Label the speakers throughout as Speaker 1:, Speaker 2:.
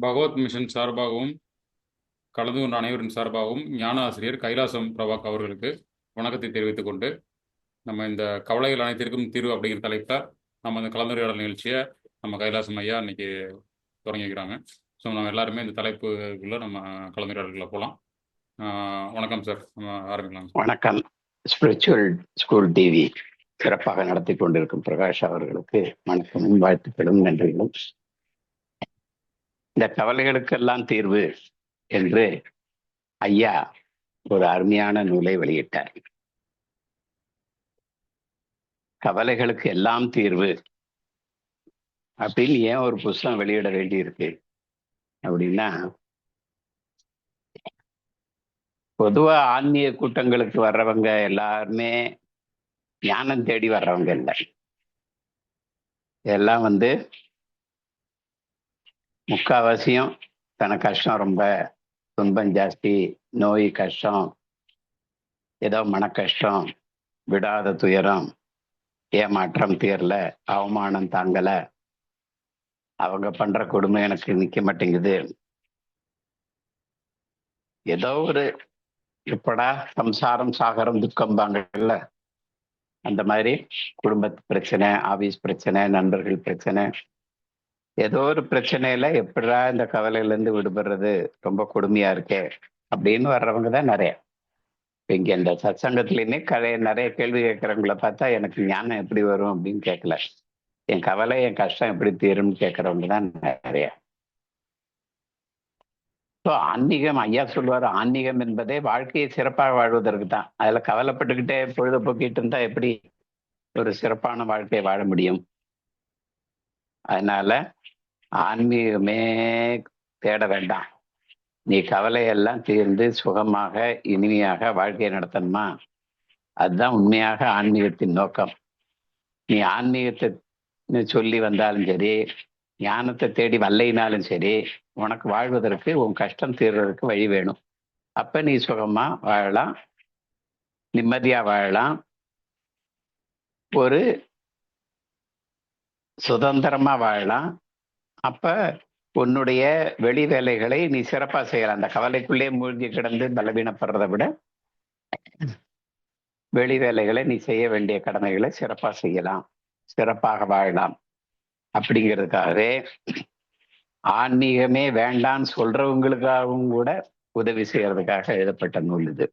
Speaker 1: பகவத் mission சார்பாகவும் கலந்து கொண்ட அனைவரின் சார்பாகவும் ஞான ஆசிரியர் கைலாசம் பிரபாக் அவர்களுக்கு வணக்கத்தை தெரிவித்துக் கொண்டு நம்ம இந்த கவலைகள் அனைத்திற்கும் தீர்வு அப்படிங்கிற தலைப்பில் நம்ம இந்த கலந்துரையாடல் நிகழ்ச்சியை நம்ம கைலாசம் ஐயா இன்னைக்கு தொடங்கி வைக்கிறாங்க. ஸோ நம்ம எல்லாருமே இந்த தலைப்புக்குள்ள நம்ம கலந்துரையாடல்களை போகலாம். வணக்கம் சார், நம்ம ஆரம்பிக்கலாம்.
Speaker 2: வணக்கம். ஸ்பிரிச்சுவல் ஸ்கூல் டிவி சிறப்பாக நடத்தி கொண்டிருக்கும் பிரகாஷ் அவர்களுக்கு வணக்கமும் வாழ்த்துக்களும் நன்றிகளும். இந்த கவலைகளுக்கெல்லாம் தீர்வு என்று ஐயா ஒரு அருமையான நூலை வெளியிட்டார். கவலைகளுக்கு எல்லாம் தீர்வு அப்படின்னு ஏன் ஒரு புஸ்தகம் வெளியிட வேண்டி இருக்கு அப்படின்னா, பொதுவா ஆன்மீக கூட்டங்களுக்கு வர்றவங்க எல்லாருமே ஞானம் தேடி வர்றவங்க இல்லை. எல்லாம் முக்காவாசியம் தனக்கு கஷ்டம், ரொம்ப துன்பம் ஜாஸ்தி, நோய் கஷ்டம், ஏதோ மன கஷ்டம், விடாத துயரம், ஏமாற்றம் தீரல, அவமானம் தாங்கல, அவங்க பண்ற கொடுமை எனக்கு நிக்க மாட்டேங்குது, ஏதோ ஒரு எப்படா சம்சாரம் சாகரம் துக்கம்பாங்கல்ல, அந்த மாதிரி குடும்பத்து பிரச்சனை, ஆபீஸ் பிரச்சனை, நண்பர்கள் பிரச்சனை, ஏதோ ஒரு பிரச்சனையில எப்படா இந்த கவலையில இருந்து விடுபடுறது, ரொம்ப கொடுமையா இருக்கே அப்படின்னு வர்றவங்க தான் நிறைய. இங்க இந்த சத்சங்கத்திலேயுமே நிறைய கேள்வி கேட்கறவங்கள பார்த்தா எனக்கு ஞானம் எப்படி வரும் அப்படின்னு கேட்கல, என் கவலை என் கஷ்டம் எப்படி தீரும்னு கேட்கறவங்க தான் நிறைய. ஆன்மீகம், ஐயா சொல்லுவார், ஆன்மீகம் என்பதே வாழ்க்கையை சிறப்பாக வாழ்வதற்கு தான். அதுல கவலைப்பட்டுக்கிட்டே பொழுதுபோக்கிட்டு இருந்தா எப்படி ஒரு சிறப்பான வாழ்க்கையை வாழ முடியும்? அதனால ஆன்மீகமே தேட வேண்டாம். நீ கவலையெல்லாம் தீர்ந்து சுகமாக இனிமையாக வாழ்க்கையை நடத்தணுமா? அதுதான் உண்மையாக ஆன்மீகத்தின் நோக்கம். நீ ஆன்மீகத்தை சொல்லி வந்தாலும் சரி, ஞானத்தை தேடி வல்லைனாலும் சரி, உனக்கு வாழ்வதற்கு, உன் கஷ்டம் தீர்றதுக்கு வழி வேணும். அப்ப நீ சுகமா வாழலாம், நிம்மதியா வாழலாம், ஒரு சுதந்திரமா வாழலாம். அப்ப உன்னுடைய வெளி வேலைகளை நீ சிறப்பா செய்யலாம். அந்த கவலைக்குள்ளே மூழ்கி கிடந்து பலவீனப்படுறதை விட வெளி வேலைகளை நீ செய்ய வேண்டிய கடமைகளை சிறப்பா செய்யலாம், சிறப்பாக வாழலாம். அப்படிங்கிறதுக்காகவே ஆன்மீகமே வேண்டான்னு சொல்றவங்களுக்காகவும் கூட உதவி செய்யறதுக்காக எழுதப்பட்ட நூல் இது.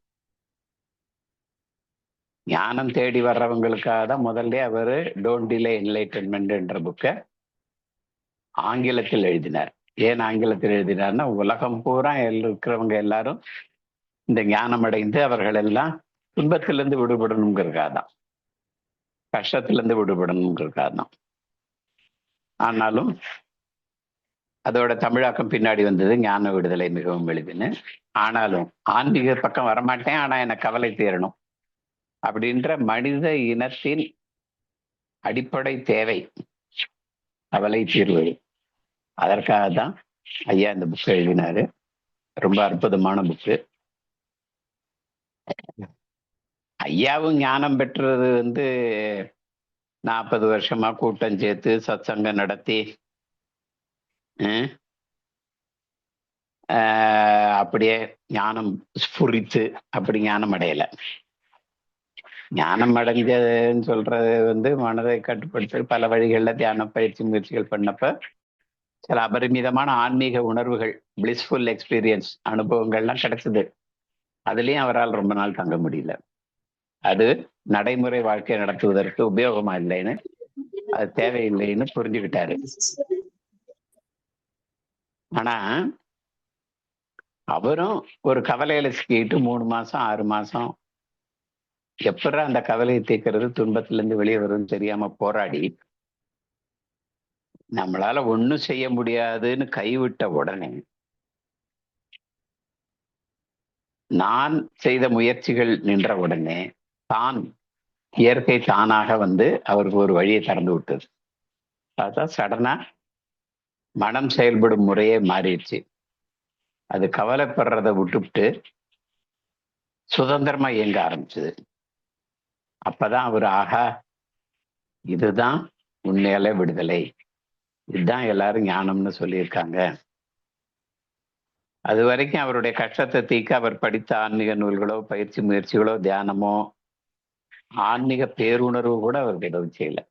Speaker 2: ஞானம் தேடி வர்றவங்களுக்காக தான் முதல்ல அவரு டோன்ட் டிலே என்லைட்டன்மெண்ட் என்ற புக்கை ஆங்கிலத்தில் எழுதினார். ஏன் ஆங்கிலத்தில் எழுதினார்னா, உலகம் பூரா இருக்கிறவங்க எல்லாரும் இந்த ஞானம் அடைந்து அவர்கள் எல்லாம் துன்பத்திலிருந்து விடுபடணுங்கிறதுக்காக தான், கஷ்டத்திலிருந்து விடுபடணுங்கிறதுக்காக தான். ஆனாலும் அதோட தமிழாக்கம் பின்னாடி வந்தது, ஞான விடுதலை மிகவும் எளிதுன்னு. ஆனாலும் ஆன்மீக பக்கம் வரமாட்டேன், ஆனா எனக்கு கவலை தீரணும் அப்படின்ற மனித இனத்தின் அடிப்படை தேவை கவலை தீர்வது. அதற்காக தான் ஐயா இந்த புக் எழுதினாரு. ரொம்ப அற்புதமான புக்கு. ஐயாவும் ஞானம் பெற்றது 40 வருஷமா கூட்டம் சேர்த்து சத்சங்கம் நடத்தி அப்படியே ஞானம் ஸ்புரித்து அப்படி ஞானம் அடையல. ஞானம் அடைஞ்சதுன்னு சொல்றது மனதை கட்டுப்படுத்த பல வழிகளில் தியான பயிற்சி முயற்சிகள் பண்ணப்ப சில அபரிமிதமான ஆன்மீக உணர்வுகள், பிளிஸ்ஃபுல் எக்ஸ்பீரியன்ஸ், அனுபவங்கள்லாம் கிடைச்சது. அதுலயும் அவரால் ரொம்ப நாள் தங்க முடியல. அது நடைமுறை வாழ்க்கை நடத்துவதற்கு உபயோகமா இல்லைன்னு, அது தேவையில்லைன்னு புரிஞ்சுக்கிட்டாரு. ஆனா அவரும் ஒரு கவலையில சிக்கிட்டு 3 மாசம் 6 மாசம் எப்படி அந்த கவலையை தீர்க்கிறது, துன்பத்திலிருந்து வெளியே வரும்னு தெரியாம போராடி நம்மளால ஒண்ணும் செய்ய முடியாதுன்னு கைவிட்ட உடனே நான் செய்த முயற்சிகள் நின்ற உடனே தான் இயற்கை தானாக அவருக்கு ஒரு வழியை திறந்து விட்டது. அதான் சடனா மனம் செயல்படும் முறையே மாறிடுச்சு. அது கவலைப்படுறதை விட்டுவிட்டு சுதந்திரமா இயங்க ஆரம்பிச்சது. அப்பதான் அவர், ஆகா, இதுதான் உண்மையாலே விடுதலை, இதுதான் எல்லாரும் ஞானம்னு சொல்லியிருக்காங்க, அது வரைக்கும் அவருடைய கஷ்டத்தை தீர்க்க அவர் படித்த ஆன்மீக நூல்களோ, பயிற்சி முயற்சிகளோ, தியானமோ, ஆன்மீக பேருணர்வு கூட அவருக்கு எதுவும் செய்யல.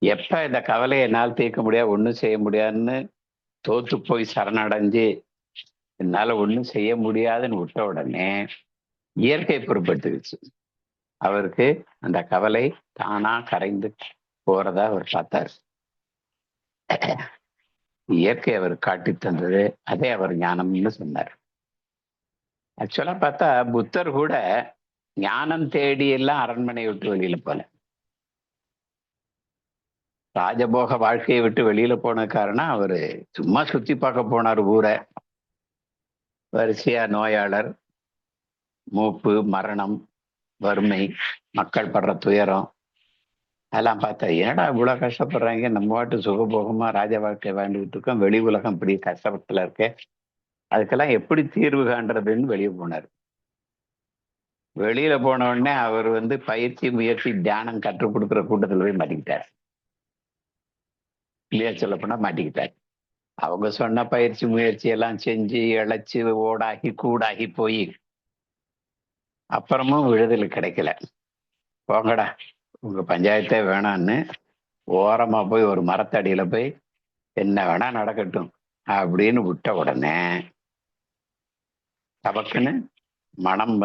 Speaker 2: எப்ப இந்த கவலையை என்னால் தீர்க்க முடியாது, ஒண்ணும் செய்ய முடியாதுன்னு தோத்து போய் சரணடைஞ்சு என்னால ஒண்ணும் செய்ய முடியாதுன்னு விட்ட உடனே இயற்கை பொறுப்பெடுத்துக்கிச்சு. அவருக்கு அந்த கவலை தானா கரைந்து போறதா அவர் பார்த்தார். இயற்கை அவர் காட்டி தந்தது, அதே அவர் ஞானம்னு சொன்னார். ஆக்சுவலா பார்த்தா புத்தர் கூட ஞானம் தேடி எல்லாம் அரண்மனையை விட்டு வெளியில போல. ராஜபோக வாழ்க்கையை விட்டு வெளியில போன காரணம் அவரு சும்மா சுத்தி பார்க்க போனார் ஊரை. வரிசையா நோயாளர், மூப்பு, மரணம், வறுமை, மக்கள் படுற துயரம் அதெல்லாம் பார்த்தா ஏடா இவ்வளவு கஷ்டப்படுறாங்க, நம்ம வாட்டு சுகபோகமா ராஜ வாழ்க்கை வாழ்ந்துகிட்டு இருக்கோம், வெளி உலகம் இப்படி கஷ்டப்பட்டுல இருக்க, அதுக்கெல்லாம் எப்படி தீர்வு காண்றதுன்னு வெளியே போனார். வெளியில போன உடனே அவர் பயிற்சி முயற்சி தியானம் கற்றுக் கொடுக்குற கூட்டத்தில் போய் மாட்டிக்கிட்டார். இல்லையா சொல்ல போனா மாட்டிக்கிட்டார். அவங்க சொன்ன பயிற்சி முயற்சி எல்லாம் செஞ்சு இழைச்சு ஓடாகி கூடாகி போய் அப்புறமும் விடுதலை கிடைக்கல. போங்கடா உங்க பஞ்சாயத்தே வேணான்னு ஓரமா போய் ஒரு மரத்தடியில போய் என்ன வேணா நடக்கட்டும் அப்படின்னு விட்ட உடனே தபக்குன்னு மனம்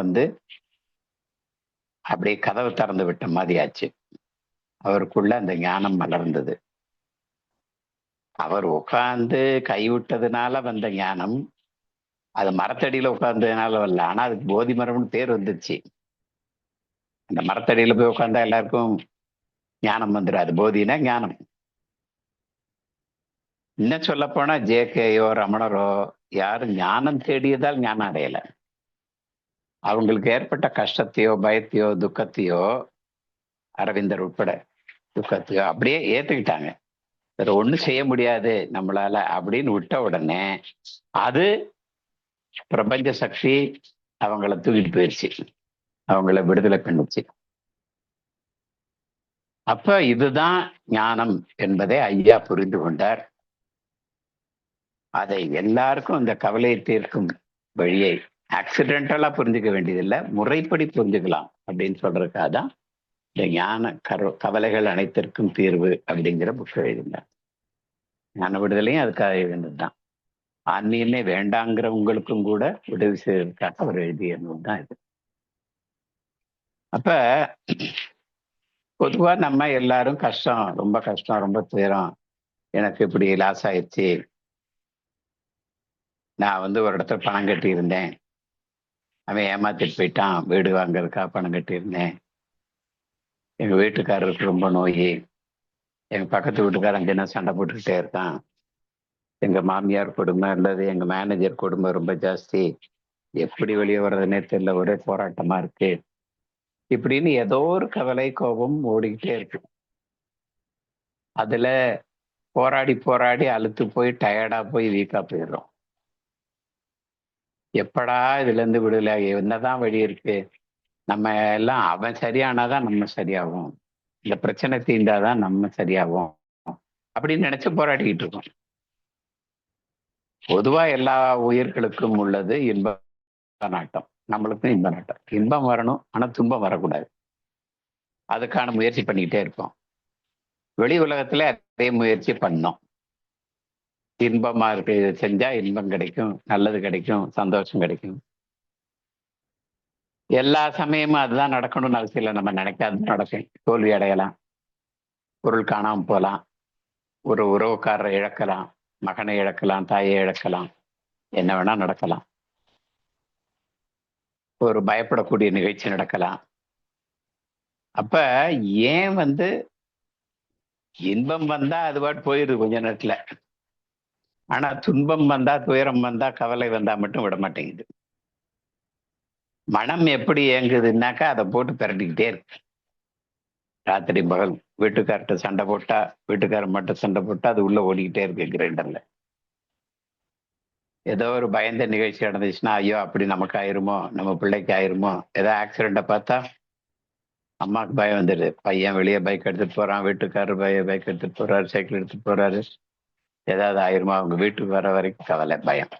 Speaker 2: அப்படியே கதவு திறந்து விட்ட மாதிரி ஆச்சு. அவருக்குள்ள அந்த ஞானம் மலர்ந்தது. அவர் உட்கார்ந்து கைவிட்டதுனால வந்த ஞானம், அது மரத்தடியில உட்கார்ந்ததுனால வரல. ஆனா அதுக்கு போதி மரம்னு பேர் வந்துருச்சு. அந்த மரத்தடியில போய் உட்கார்ந்தா எல்லாருக்கும் ஞானம் வந்துடாது. போதினா ஞானம். இன்னும் சொல்ல போனா ஜேகேயோ ரமணரோ யாரும் ஞானம் தேடியதால் ஞானம் அடையல. அவங்களுக்கு ஏற்பட்ட கஷ்டத்தையோ பயத்தையோ துக்கத்தையோ, அரவிந்தர் உட்பட துக்கத்தையோ அப்படியே ஏத்துக்கிட்டாங்க. வேற ஒண்ணும் செய்ய முடியாது நம்மளால அப்படின்னு விட்ட உடனே அது பிரபஞ்ச சக்தி அவங்கள தூக்கிட்டு போயிடுச்சு, அவங்கள விடுதலை பண்ணுச்சு. அப்ப இதுதான் ஞானம் என்பதை ஐயா புரிந்து கொண்டார். அதை எல்லாருக்கும் இந்த கவலையை தீர்க்கும் வழியை ஆக்சிடென்டலா புரிஞ்சுக்க வேண்டியதில்லை, முறைப்படி புரிஞ்சுக்கலாம் அப்படின்னு சொல்றதுக்காக தான் இந்த ஞான கவலைகள் அனைத்திற்கும் தீர்வு அப்படிங்கிற புக் எழுதினார். ஞான விடுதலையும் அதுக்காக எழுந்ததுதான். ஆன்மீகமே வேண்டாங்கிறவங்களுக்கும் கூட உதவி செய்வதற்காக அவர் எழுதிய நூல் தான் இது. அப்ப பொதுவா நம்ம எல்லாரும் கஷ்டம், ரொம்ப கஷ்டம், ரொம்ப துயரம், எனக்கு இப்படி லாஸ் ஆயிடுச்சு, நான் ஒரு இடத்துல பணம் கட்டி இருந்தேன், அவன் ஏமாத்திட்டு போயிட்டான், வீடு வாங்கறதுக்காக பணம் கட்டி இருந்தேன், எங்க வீட்டுக்காரருக்கு ரொம்ப நோய், எங்க பக்கத்து வீட்டுக்காரன் தினம் சண்டை போட்டுக்கிட்டே இருக்கான், எங்க மாமியார் கொடுமை அல்லது எங்க மேனேஜர் கொடுமை ரொம்ப ஜாஸ்தி, எப்படி வெளியே வர்றதுன்னே தெரியல, ஒரே போராட்டமா இருக்கு, இப்படின்னு ஏதோ ஒரு கவலை கோபம் ஓடிக்கிட்டே இருக்கு. அதுல போராடி போராடி அழுத்து போய் டயர்டா போய் வீக்கா போயிடுறோம். எப்படா இதுல இருந்து விடுதலை, என்னதான் வழி இருக்கு, நம்ம எல்லாம் அவன் சரியானாதான் நம்ம சரியாகும், இந்த பிரச்சனை தீண்டாதான் நம்ம சரியாகும் அப்படின்னு நினைச்சு போராடிக்கிட்டு இருக்கோம். பொதுவா எல்லா உயிர்களுக்கும் உள்ளது இன்ப நாட்டம், நம்மளுக்கும் இன்ப நாட்டம். இன்பம் வரணும், ஆனா துன்பம் வரக்கூடாது. அதுக்கான முயற்சி பண்ணிக்கிட்டே இருப்போம். வெளி உலகத்துல அதே முயற்சி பண்ணோம். இன்பமா இருக்கு, செஞ்சா இன்பம் கிடைக்கும், நல்லது கிடைக்கும், சந்தோஷம் கிடைக்கும். எல்லா சமயமும் அதுதான் நடக்கணும்னு அவசியம் இல்லை. நம்ம நினைக்காது நடக்கும். தோல்வி அடையலாம், பொருள் காணாம போகலாம், ஒரு உறவுக்காரரை இழக்கலாம், மகனை இழக்கலாம், தாயை இழக்கலாம், என்ன வேணா நடக்கலாம். ஒரு பயப்படக்கூடிய நிகழ்ச்சி நடக்கலாம். அப்ப ஏன் இன்பம் வந்தா அது பாட்டு போயிடுது கொஞ்ச நேரத்துல, ஆனா துன்பம் வந்தா, துயரம் வந்தா, கவலை வந்தா மட்டும் விட மாட்டேங்குது. மனம் எப்படி இயங்குதுன்னாக்கா அதை போட்டு பிரட்டிக்கிட்டே இருக்கு. ராத்திரி பகல் வீட்டுக்கார்ட்ட சண்டை போட்டா, வீட்டுக்காரர் மட்டும் சண்டை போட்டா அது உள்ள ஓடிக்கிட்டே இருக்கு கிரைண்டர்ல. ஏதோ ஒரு பயந்த நிகழ்ச்சி நடந்துச்சுன்னா, ஐயோ அப்படி நமக்கு ஆயிருமோ, நம்ம பிள்ளைக்கு ஆயிருமோ, ஏதோ ஆக்சிடென்ட்டை பார்த்தா அம்மாவுக்கு பயம் வந்துடுது. பையன் வெளியே பைக் எடுத்துட்டு போறான், வீட்டுக்காரர் பைக் எடுத்துட்டு போறாரு, சைக்கிள் எடுத்துட்டு போறாரு, ஏதாவது ஆயிருமா, அவங்க வீட்டுக்கு வர வரைக்கும் கவலை, பயம்.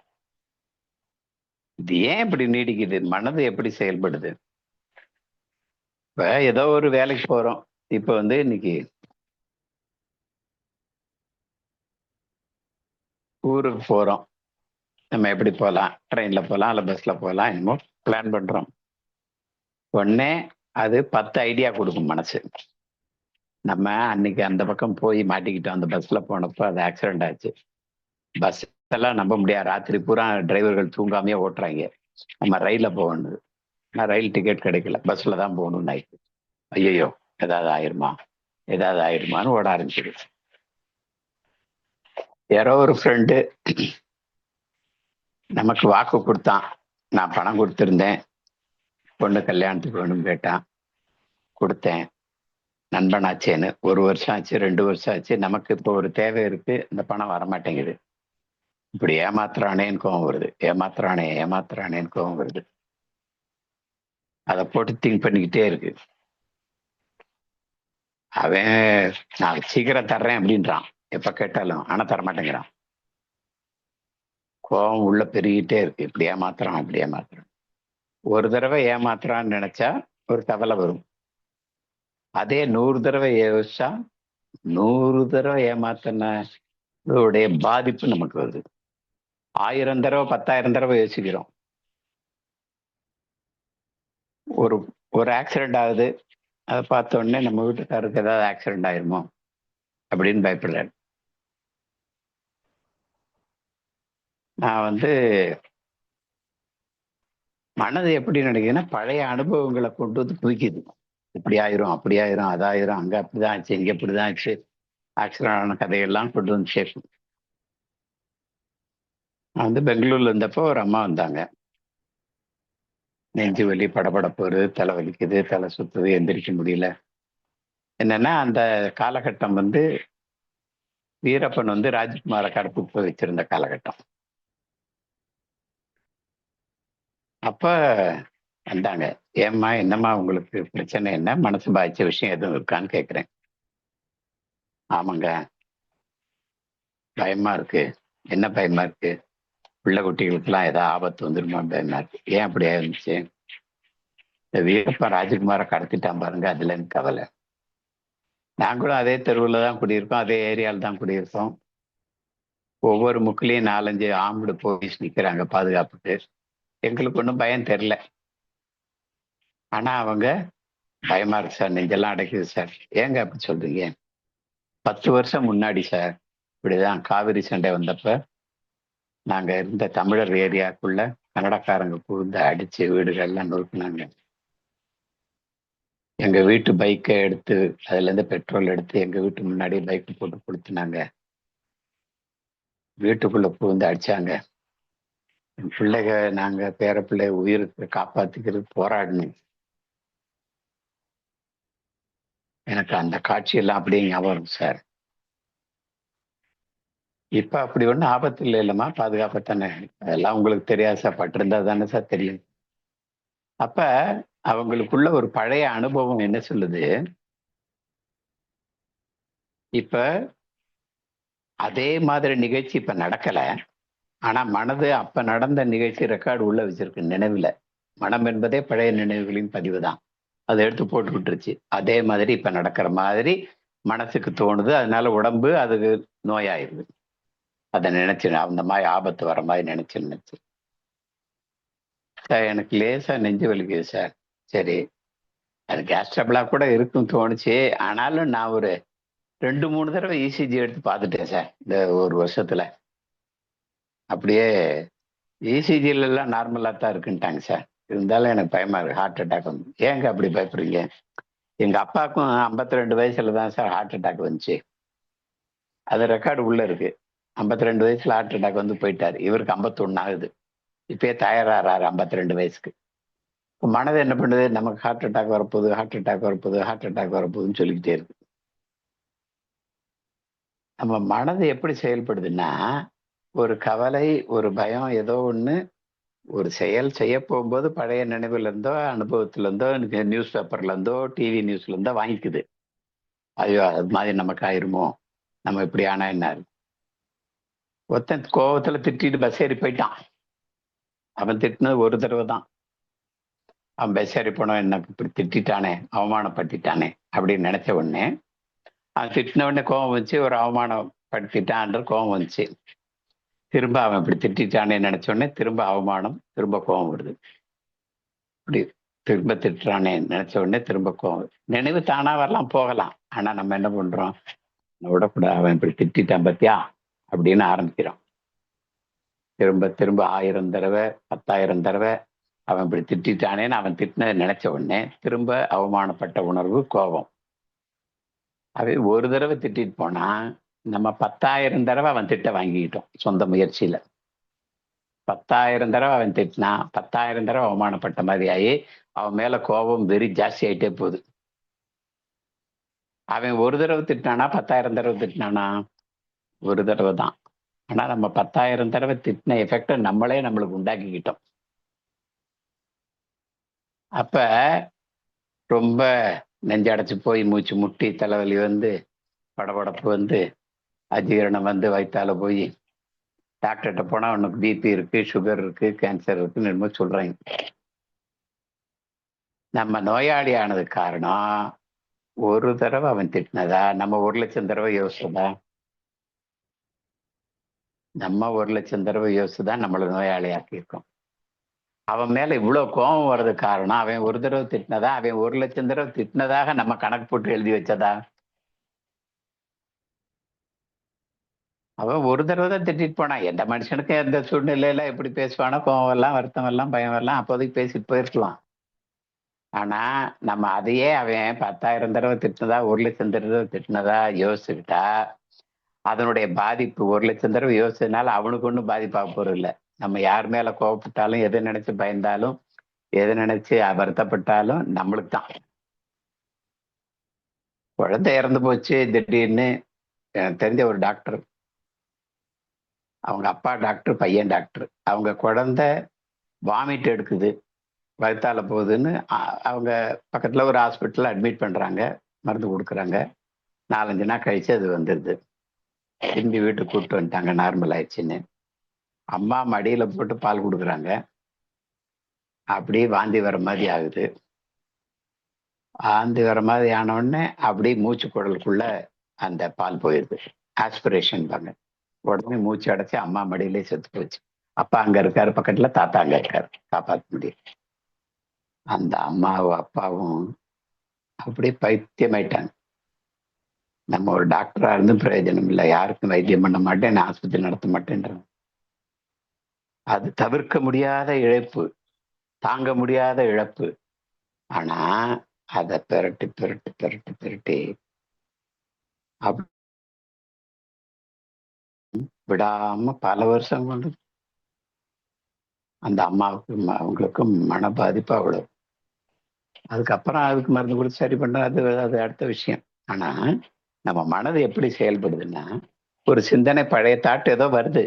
Speaker 2: இது ஏன் இப்படி நீடிக்குது? மனது எப்படி செயல்படுது? இப்ப ஏதோ ஒரு வேலைக்கு போறோம். இப்ப இன்னைக்கு ஊருக்கு போறோம். நம்ம எப்படி போகலாம்? ட்ரெயின்ல போகலாம், இல்ல பஸ்ல போகலாம், என்னமோ பிளான் பண்றோம். உடனே அது 10 ஐடியா கொடுக்கும் மனசு. நம்ம அன்னைக்கு அந்த பக்கம் போய் மாட்டிக்கிட்டோம். அந்த பஸ்ல போனப்போ அது ஆக்சிடென்ட் ஆச்சு. பஸ் எல்லாம் நம்ப முடியாது. ராத்திரி பூரா டிரைவர்கள் தூங்காமையே ஓட்டுறாங்க. நம்ம ரயில்ல போகணும். நான் ரயில் டிக்கெட் கிடைக்கல, பஸ்ல தான் போகணும் நைட்டு. ஐயோ, ஏதாவது ஆயிருமா, ஏதாவது ஆயிருமான்னு ஓட ஆரம்பிச்சிடுச்சு. யாரோ ஒரு ஃப்ரெண்டு நமக்கு வாக்கு கொடுத்தான். நான் பணம் கொடுத்துருந்தேன், பொண்ணு கல்யாணத்துக்கு வேணும்னு கேட்டான், கொடுத்தேன். நண்பனாச்சேன்னு 1 வருஷம் ஆச்சு, 2 வருஷம் ஆச்சு. நமக்கு இப்போ ஒரு தேவை இருக்கு, இந்த பணம் வரமாட்டேங்குது. இப்படி ஏமாத்துறானேன்னு கோவம் வருது, ஏமாத்துறானேன்னு கோவம் வருது. அதை போட்டு திங்க் பண்ணிக்கிட்டே இருக்கு. அவன் நான் சீக்கிரம் தர்றேன் அப்படின்றான் எப்ப கேட்டாலும், ஆனா தரமாட்டேங்கிறான். கோவம் உள்ள பெருகிட்டே இருக்கு. இப்படி ஏமாத்துறான், அப்படி ஏமாத்துறான். ஒரு தடவை ஏமாத்துறான்னு நினைச்சா ஒரு கவலை வரும். அதே 100 தடவை யோசிச்சா 100 தடவை ஏமாத்தினுடைய பாதிப்பு நமக்கு வருது. 1000 தடவை 10,000 தடவை யோசிக்கிறோம். ஒரு ஒரு ஆக்சிடென்ட் ஆகுது, அதை பார்த்த உடனே நம்ம வீட்டுக்காரருக்கு ஏதாவது ஆக்சிடென்ட் ஆயிருமோ அப்படின்னு பயப்படுறாரு. நான் மனது எப்படி நினைக்குதுன்னா, பழைய அனுபவங்களை கொண்டு குவிக்குது. இப்படி ஆயிரும், அப்படி ஆயிரும், அதாயிரும், அங்க அப்படிதான் ஆச்சு, இங்க இப்படிதான் ஆச்சு, ஆக்சிடென்ட் ஆன கதையெல்லாம் கொண்டு சேர்க்கும். நான் பெங்களூர்ல இருந்தப்போ ஒரு அம்மா வந்தாங்க. நெஞ்சு வலி, படபடப்பு வருது, தலை வலிக்குது, தலை சுத்துது, எந்திரிக்க முடியல. என்னன்னா அந்த காலகட்டம் வீரப்பன் ராஜ்குமார கடப்புக்கு வச்சிருந்த காலகட்டம். அப்ப வந்தாங்க. ஏம்மா, என்னம்மா உங்களுக்கு பிரச்சனை, என்ன மனசு பாதிச்ச விஷயம் எதுவும் இருக்கான்னு கேட்குறேன். ஆமாங்க, பயமா இருக்கு. என்ன பயமா இருக்கு? பிள்ளை குட்டிகளுக்கெல்லாம் ஏதாவது ஆபத்து வந்துருமா பயமா இருக்கு. ஏன் அப்படியா இருந்துச்சு? இந்த வீரப்பன் ராஜகுமார கடத்திட்டான் பாருங்க, அதுல எனக்கு கவலை. நாங்களும் அதே தெருவில் தான் குடியிருக்கோம், அதே ஏரியாவில் தான் குடியிருக்கோம். ஒவ்வொரு முக்கிலையும் 4-5 ஆம்பளை போலீஸ் நிக்கிறாங்க பாதுகாப்புக்கு. எங்களுக்கு ஒன்றும் பயம் தெரில. ஆனா அவங்க பயமா இருக்கு சார், நெஞ்செல்லாம் அடைக்குது சார். ஏங்க அப்படி சொல்றீங்க? 10 வருஷம் முன்னாடி சார் இப்படிதான் காவிரி சண்டை வந்தப்ப நாங்க இருந்த தமிழர் ஏரியாக்குள்ள கன்னடக்காரங்க புகுந்து அடிச்சு வீடுகள்லாம் நொறுக்குனாங்க. எங்க வீட்டு பைக்கை எடுத்து அதுல இருந்து பெட்ரோல் எடுத்து எங்க வீட்டு முன்னாடி பைக்கு போட்டு கொடுத்துனாங்க. வீட்டுக்குள்ள புகுந்து அடிச்சாங்க. என் பிள்ளைக, நாங்க பேர பிள்ளை உயிருக்கு காப்பாத்திக்கிறது போராடணும். எனக்கு அந்த காட்சியெல்லாம் அப்படியே ஞாபகம் சார். இப்ப அப்படி ஒன்றும் ஆபத்து இல்லை இல்லைம்மா, பாதுகாப்பத்தானே. அதெல்லாம் உங்களுக்கு தெரியாது சார், பட்டிருந்தா தானே சார் தெரியும். அப்ப அவங்களுக்குள்ள ஒரு பழைய அனுபவம் என்ன சொல்லுது? இப்ப அதே மாதிரி நிகழ்ச்சி இப்ப நடக்கல, ஆனா மனது அப்ப நடந்த நிகழ்ச்சி ரெக்கார்டு உள்ள வச்சிருக்கு நினைவுல. மனம் என்பதே பழைய நினைவுகளின் பதிவு தான். அதை எடுத்து போட்டு விட்டுருச்சு. அதே மாதிரி இப்ப நடக்கிற மாதிரி மனசுக்கு தோணுது. அதனால உடம்பு அதுக்கு நோயாயிருது. அதை நினைச்சு அந்த மாதிரி ஆபத்து வர மாதிரி நினைச்சு சார் எனக்கு லேசா நெஞ்சு வலிக்குது சார். சரி, அது கேஸ் ட்ரபிளா கூட இருக்கும் தோணுச்சு. ஆனாலும் நான் ஒரு 2-3 தடவை இசிஜி எடுத்து பார்த்துட்டேன் சார் இந்த 1 வருஷத்துல. அப்படியே இசிஜில எல்லாம் நார்மலா தான் இருக்குன்ட்டாங்க சார். இருந்தாலும் எனக்கு பயமா இருக்கு, ஹார்ட் அட்டாக் வந்து. ஏங்க அப்படி பயப்படுறீங்க? எங்க அப்பாவுக்கும் 52 வயசுல தான் சார் ஹார்ட் அட்டாக் வந்துச்சு. அது ரெக்கார்டு உள்ள இருக்கு. 52 வயசுல ஹார்ட் அட்டாக் வந்து போயிட்டாரு. இவருக்கு 51 ஆகுது. இப்பயே தயாராகிறாரு 52 வயசுக்கு. மனது என்ன பண்ணுது? நமக்கு ஹார்ட் அட்டாக் வரப்போகுது, ஹார்ட் அட்டாக் வரப்போகுது, ஹார்ட் அட்டாக் வரப்போகுதுன்னு சொல்லிக்கிட்டே இருக்கு. நம்ம மனது எப்படி செயல்படுதுன்னா, ஒரு கவலை, ஒரு பயம், ஏதோ ஒண்ணு ஒரு செயல் செய்ய போகும்போது பழைய நினைவுல இருந்தோ, அனுபவத்துல இருந்தோ, நியூஸ் பேப்பர்ல இருந்தோ, டிவி நியூஸ்ல இருந்தோ வாங்கிக்குது. ஐயோ, அது மாதிரி நமக்கு ஆயிருமோ, நம்ம இப்படி ஆனா என்ன? ஒருத்தன் கோவத்துல திட்டிட்டு பஸ் ஏறி போயிட்டான். அவன் திட்டினது ஒரு தடவை தான். அவன் பேசாரி போனவன் என்ன இப்படி திட்டானே, அவமானப்படுத்திட்டானே அப்படின்னு நினைச்ச உடனே, அவன் திட்டின உடனே கோபம் வந்துச்சு, ஒரு அவமானப்படுத்திட்டான்ற கோபம் வந்துச்சு. திரும்ப அவன் இப்படி திட்டானே நினைச்ச உடனே திரும்ப அவமானம், திரும்ப கோபம் வருது. இப்படி திரும்ப திட்டுறானே நினைச்ச உடனே திரும்ப கோபம் வருது. நினைவு தானா வரலாம், போகலாம். ஆனா நம்ம என்ன பண்றோம், விடக்கூடாது, அவன் இப்படி திட்டான் பத்தியா அப்படின்னு ஆரம்பிக்கிறோம். திரும்ப திரும்ப 1000 தடவை 10,000 தடவை அவன் இப்படி திட்டானேன்னு அவன் திட்டினதை நினைச்ச உடனே திரும்ப அவமானப்பட்ட உணர்வு, கோபம். அவன் ஒரு தடவை திட்டிட்டு போனா நம்ம 10,000 தடவை அவன் திட்ட வாங்கிக்கிட்டோம் சொந்த முயற்சியில. 10,000 தடவை அவன் திட்டினா 10,000 தடவை அவமானப்பட்ட மாதிரி ஆகி அவன் மேல கோபம் வெறி ஜாஸ்தி ஆயிட்டே போகுது. அவன் ஒரு தடவை திட்டினானா 10,000 தடவை திட்டினானா? ஒரு தடவை தான். ஆனா நம்ம 10,000 தடவை திட்டின எஃபெக்ட நம்மளே நம்மளுக்கு உண்டாக்கிக்கிட்டோம். அப்ப ரொம்ப நெஞ்சடைச்சு போய் மூச்சு முட்டி தலைவலி வந்து படபடப்பு வந்து அஜீரணம் வந்து வயிற்றால போய் டாக்டர்கிட்ட போனா உனக்கு பிபி இருக்கு, சுகர் இருக்கு, கேன்சர் இருக்குன்னு என்னமோ சொல்றாங்க. நம்ம நோயாளி ஆனது காரணம் ஒரு தடவை அவன் திட்டினதா? நம்ம 1,00,000 தடவை யோசிச்சதா? நம்ம 1,00,000 தடவை யோசிச்சுதான் நம்மளை நோயாளி ஆக்கியிருக்கோம். அவன் மேல இவ்வளவு கோபம் வர்றது காரணம் அவன் ஒரு தடவை திட்டினதா? அவன் 1,00,000 தடவை திட்டினதாக நம்ம கணக்கு போட்டு எழுதி வச்சதா? அவன் ஒரு தடவை தான் திட்டிட்டு போனான். எந்த மனுஷனுக்கு எந்த சூழ்நிலையில எப்படி பேசுவானோ, கோவம் எல்லாம், வருத்தம் எல்லாம், பயம் எல்லாம் அப்போதைக்கு பேசிட்டு போயிருக்கலாம். ஆனா நம்ம அதையே அவன் 10,000 தடவை திட்டினதா 1,00,000 தடவை திட்டினதா யோசிச்சுக்கிட்டா அதனுடைய பாதிப்பு 1,00,000 தடவை யோசிச்சதுனால அவனுக்கு ஒன்றும் பாதிப்பாக போறது இல்லை. நம்ம யார் மேல கோவப்பட்டாலும், எதை நினைச்சு பயந்தாலும், எதை நினைச்சு வருத்தப்பட்டாலும் நம்மளுக்கு தான். குழந்தை இறந்து போச்சு திடீர்னு. எனக்கு தெரிஞ்ச ஒரு டாக்டர், அவங்க அப்பா டாக்டர், பையன் டாக்டர். அவங்க குழந்தை வாமிட் எடுக்குது, வயித்தால போகுதுன்னு அவங்க பக்கத்துல ஒரு ஹாஸ்பிட்டல்ல அட்மிட் பண்றாங்க, மருந்து கொடுக்குறாங்க. 4-5 நாள் கழிச்சு அது வந்துடுது. திரும்பி வீட்டுக்கு கூப்பிட்டு வந்துட்டாங்க, நார்மல் ஆயிடுச்சுன்னு. அம்மா மடியில போட்டு பால் கொடுக்குறாங்க. அப்படியே வாந்தி வர மாதிரி ஆகுது. வாந்தி வர மாதிரி ஆன உடனே அப்படியே மூச்சு குடலுக்குள்ள அந்த பால் போயிடுது. ஆஸ்பிரேஷன் பாங்க. உடனே மூச்சு அடைச்சு அம்மா மடியிலே செத்து போச்சு. அப்பா அங்க இருக்காரு பக்கத்துல, தாத்தா அங்க இருக்காரு, காப்பாற்ற முடியும். அந்த அம்மாவும் அப்பாவும் அப்படியே பைத்தியமாயிட்டாங்க. நம்ம ஒரு டாக்டரா இருந்து பிரயோஜனம் இல்லை, யாருக்கும் வைத்தியம் பண்ண மாட்டேன், ஆஸ்பத்திரி நடத்த மாட்டேன்றாங்க. அது தவிர்க்க முடியாத இழப்பு, தாங்க முடியாத இழப்பு. ஆனா அதை பெரட்டி பெரட்டி பெரட்டி பெரட்டி விடாம பல வருஷம் கொண்டு அந்த அம்மாவுக்கும் அவங்களுக்கும் மன பாதிப்பு அவ்வளவு. அதுக்கப்புறம் அதுக்கு மருந்து கொடுத்து சரி பண்ற, அது அடுத்த விஷயம். ஆனா நம்ம மனது எப்படி செயல்படுதுன்னா, ஒரு சிந்தனை, பழைய தாட்டு ஏதோ வருது,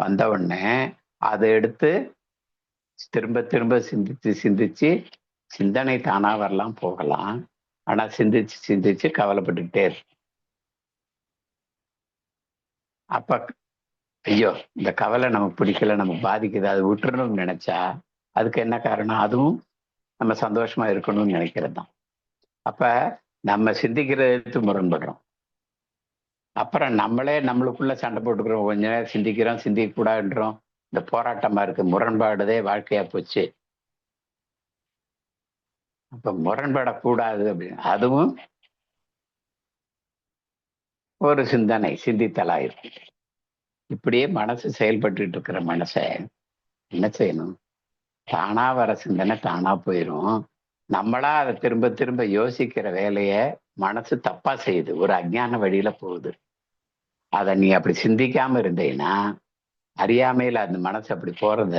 Speaker 2: வந்த உடனே அதை எடுத்து திரும்ப திரும்ப சிந்திச்சு சிந்திச்சு, சிந்தனை தானா வரலாம் போகலாம், ஆனா சிந்திச்சு சிந்திச்சு கவலைப்பட்டுக்கிட்டே இருக்கு. அப்ப ஐயோ இந்த கவலை நமக்கு பிடிக்கல, நமக்கு பாதிக்குது, அது விட்டுறணும்னு நினைச்சா அதுக்கு என்ன காரணம்? அதுவும் நம்ம சந்தோஷமா இருக்கணும்னு நினைக்கிறது தான். அப்ப நம்ம சிந்திக்கிறது முரண்படுறோம். அப்புறம் நம்மளே நம்மளுக்குள்ள சண்டை போட்டுக்கிறோம், கொஞ்ச நேரம் சிந்திக்கிறோம், சிந்திக்க கூடாதுன்றோம். இந்த போராட்டமா இருக்கு, முரண்பாடுதே வாழ்க்கையா போச்சு. அப்ப முரண்படக்கூடாது அப்படின்னு அதுவும் ஒரு சிந்தனை, சிந்தித்தலாயிருக்கு. இப்படியே மனசு செயல்பட்டு இருக்கிற மனசை என்ன செய்யணும்? தானா வர சிந்தனை தானா போயிடும். நம்மளா அதை திரும்ப திரும்ப யோசிக்கிற வேலைய மனசு தப்பா செய்யுது, ஒரு அஞ்ஞான வழியில போகுது. அதை நீ அப்படி சிந்திக்காம இருந்தீன்னா, அறியாமையில அந்த மனசு அப்படி போறத,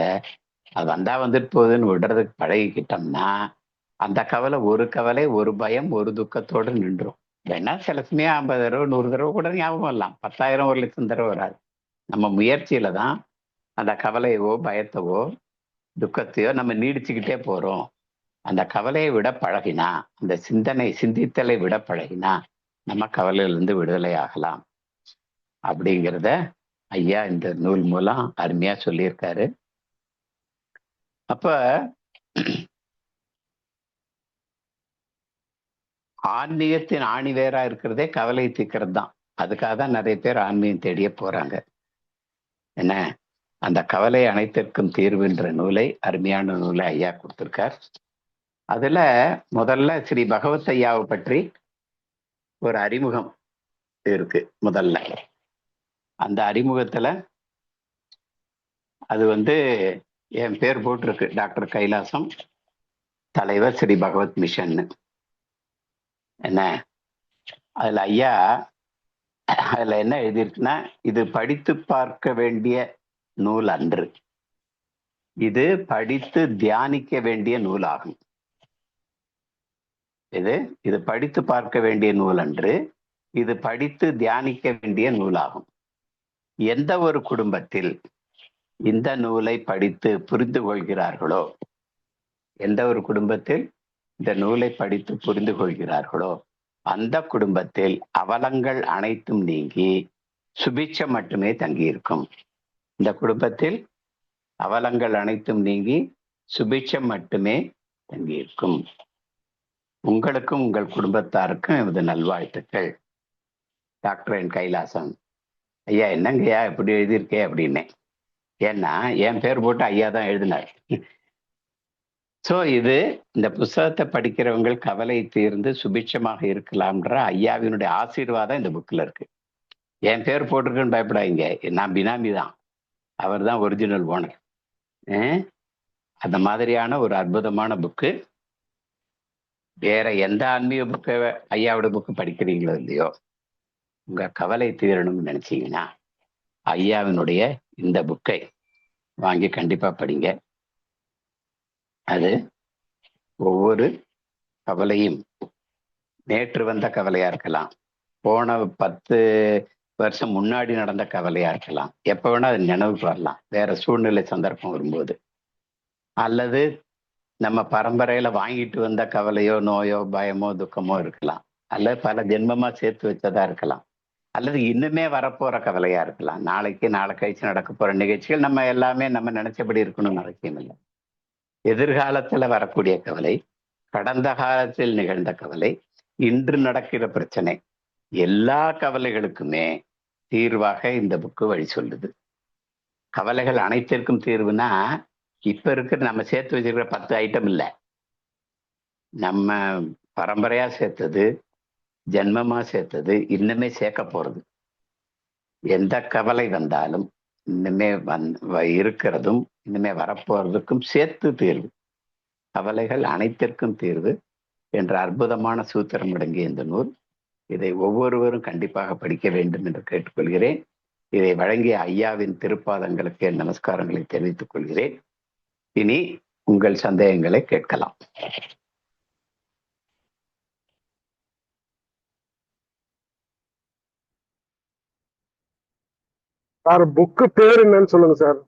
Speaker 2: அது வந்தா வந்துட்டு போகுதுன்னு விடுறதுக்கு பழகிக்கிட்டோம்னா, அந்த கவலை ஒரு கவலை, ஒரு பயம், ஒரு துக்கத்தோடு நின்றும். வேணா சில சமயம் 50 தடவை 100 தடவை கூட ஞாபகம் வரலாம், 10,000 1,00,000 தடவை வராது. நம்ம முயற்சியில தான் அந்த கவலையவோ பயத்தவோ துக்கத்தையோ நம்ம நீடிச்சுக்கிட்டே போறோம். அந்த கவலையை விட பழகினா, அந்த சிந்தித்தலை விட பழகினா நம்ம கவலையிலிருந்து விடுதலை ஆகலாம் அப்படிங்கிறத ஐயா இந்த நூல் மூலம் அருமையா சொல்லியிருக்காரு. அப்ப ஆன்மீகத்தின் ஆணி வேரா இருக்கிறதே கவலை தீர்க்கிறது தான். அதுக்காக தான் நிறைய பேர் ஆன்மீகம் தேடியே போறாங்க. என்ன, அந்த கவலை அனைத்திற்கும் தீர்வுன்ற நூலை, அருமையான நூலை ஐயா கொடுத்திருக்கார். அதுல முதல்ல ஸ்ரீ பகவத் ஐயாவை பற்றி ஒரு அறிமுகம் இருக்கு. முதல்ல அந்த அறிமுகத்துல அது என் பேர் போட்டிருக்கு, டாக்டர் கைலாசம், தலைவர் ஸ்ரீ பகவத் மிஷன். என்ன, அதுல ஐயா அதுல என்ன எழுதியிருக்குன்னா, இது படித்து பார்க்க வேண்டிய நூல் அன்று, இது படித்து தியானிக்க வேண்டிய நூலாகும். இது படித்து பார்க்க வேண்டிய நூல் அன்று, இது படித்து தியானிக்க வேண்டிய நூலாகும். எந்த ஒரு குடும்பத்தில் இந்த நூலை படித்து புரிந்து கொள்கிறார்களோ, எந்த ஒரு குடும்பத்தில் இந்த நூலை படித்து புரிந்து கொள்கிறார்களோ, அந்த குடும்பத்தில் அவலங்கள் அனைத்தும் நீங்கி சுபிட்சம் மட்டுமே தங்கியிருக்கும். இந்த குடும்பத்தில் அவலங்கள் அனைத்தும் நீங்கி சுபிட்சம் மட்டுமே தங்கியிருக்கும். உங்களுக்கும் உங்கள் குடும்பத்தாருக்கும் எனது நல்வாழ்த்துக்கள். டாக்டர் என் கைலாசம். ஐயா, என்னங்கய்யா இப்படி எழுதியிருக்கே அப்படின்னேன். ஏன்னா என் பேர் போட்டு ஐயா தான் எழுதினார். ஸோ இது இந்த புஸ்தகத்தை படிக்கிறவங்க கவலை தீர்ந்து சுபிட்சமாக இருக்கலாம்ன்ற ஐயாவினுடைய ஆசீர்வாதம் இந்த புக்கில் இருக்கு. என் பேர் போட்டிருக்குன்னு பயப்படாதீங்க, நான் பினாமி தான், அவர் தான் ஒரிஜினல் ஓனர். அந்த மாதிரியான ஒரு அற்புதமான புக்கு. வேற எந்த ஆன்மீக புக்கை ஐயாவோட புக்கு படிக்கிறீங்களோ இல்லையோ, உங்க கவலை தீரணும்னு நினைச்சீங்கன்னா ஐயாவினுடைய இந்த புக்கை வாங்கி கண்டிப்பா படிங்க. அது ஒவ்வொரு கவலையும் நேற்று வந்த கவலையா இருக்கலாம், போன 10 வருஷம் முன்னாடி நடந்த கவலையா இருக்கலாம், எப்ப வேணா அது நினைவுக்கு வரலாம், வேற சூழ்நிலை சந்தர்ப்பம் வரும்போது. அல்லது நம்ம பரம்பரையில வாங்கிட்டு வந்த கவலையோ நோயோ பயமோ துக்கமோ இருக்கலாம், அல்லது பல ஜென்மமா சேர்த்து வச்சதா இருக்கலாம், அல்லது இன்னுமே வரப்போற கவலையா இருக்கலாம். நாளை கழிச்சு நடக்க போற நிகழ்ச்சிகள் நம்ம எல்லாமே நம்ம நினைச்சபடி இருக்கணும்னு அவசியம் இல்லை. எதிர்காலத்துல வரக்கூடிய கவலை, கடந்த காலத்தில் நிகழ்ந்த கவலை, இன்று நடக்கிற பிரச்சனை, எல்லா கவலைகளுக்குமே தீர்வாக இந்த புக்கு வழி சொல்லுது. கவலைகள் அனைத்திற்கும் தீர்வுனா இப்ப இருக்கிற நம்ம சேர்த்து வச்சிருக்கிற 10 ஐட்டம் இல்லை, நம்ம பரம்பரையா சேர்த்தது, ஜென்மமா சேர்த்தது, இன்னுமே சேர்க்க போறது. எந்த கவலை வந்தாலும் இன்னுமே இருக்கிறதும் இனிமே வரப்போறதுக்கும் சேர்த்து தீர்வு. கவலைகள் அனைத்திற்கும் தீர்வு என்ற அற்புதமான சூத்திரம் அடங்கிய இந்த நூல். இதை ஒவ்வொருவரும் கண்டிப்பாக படிக்க வேண்டும் என்று கேட்டுக்கொள்கிறேன். இதை வழங்கிய ஐயாவின் திருப்பாதங்களுக்கு என் நமஸ்காரங்களை தெரிவித்துக் கொள்கிறேன். இனி உங்கள் சந்தேகங்களை கேட்கலாம்.
Speaker 3: சார் புக்கு பேர் என்னன்னு சொல்லுங்க சார்.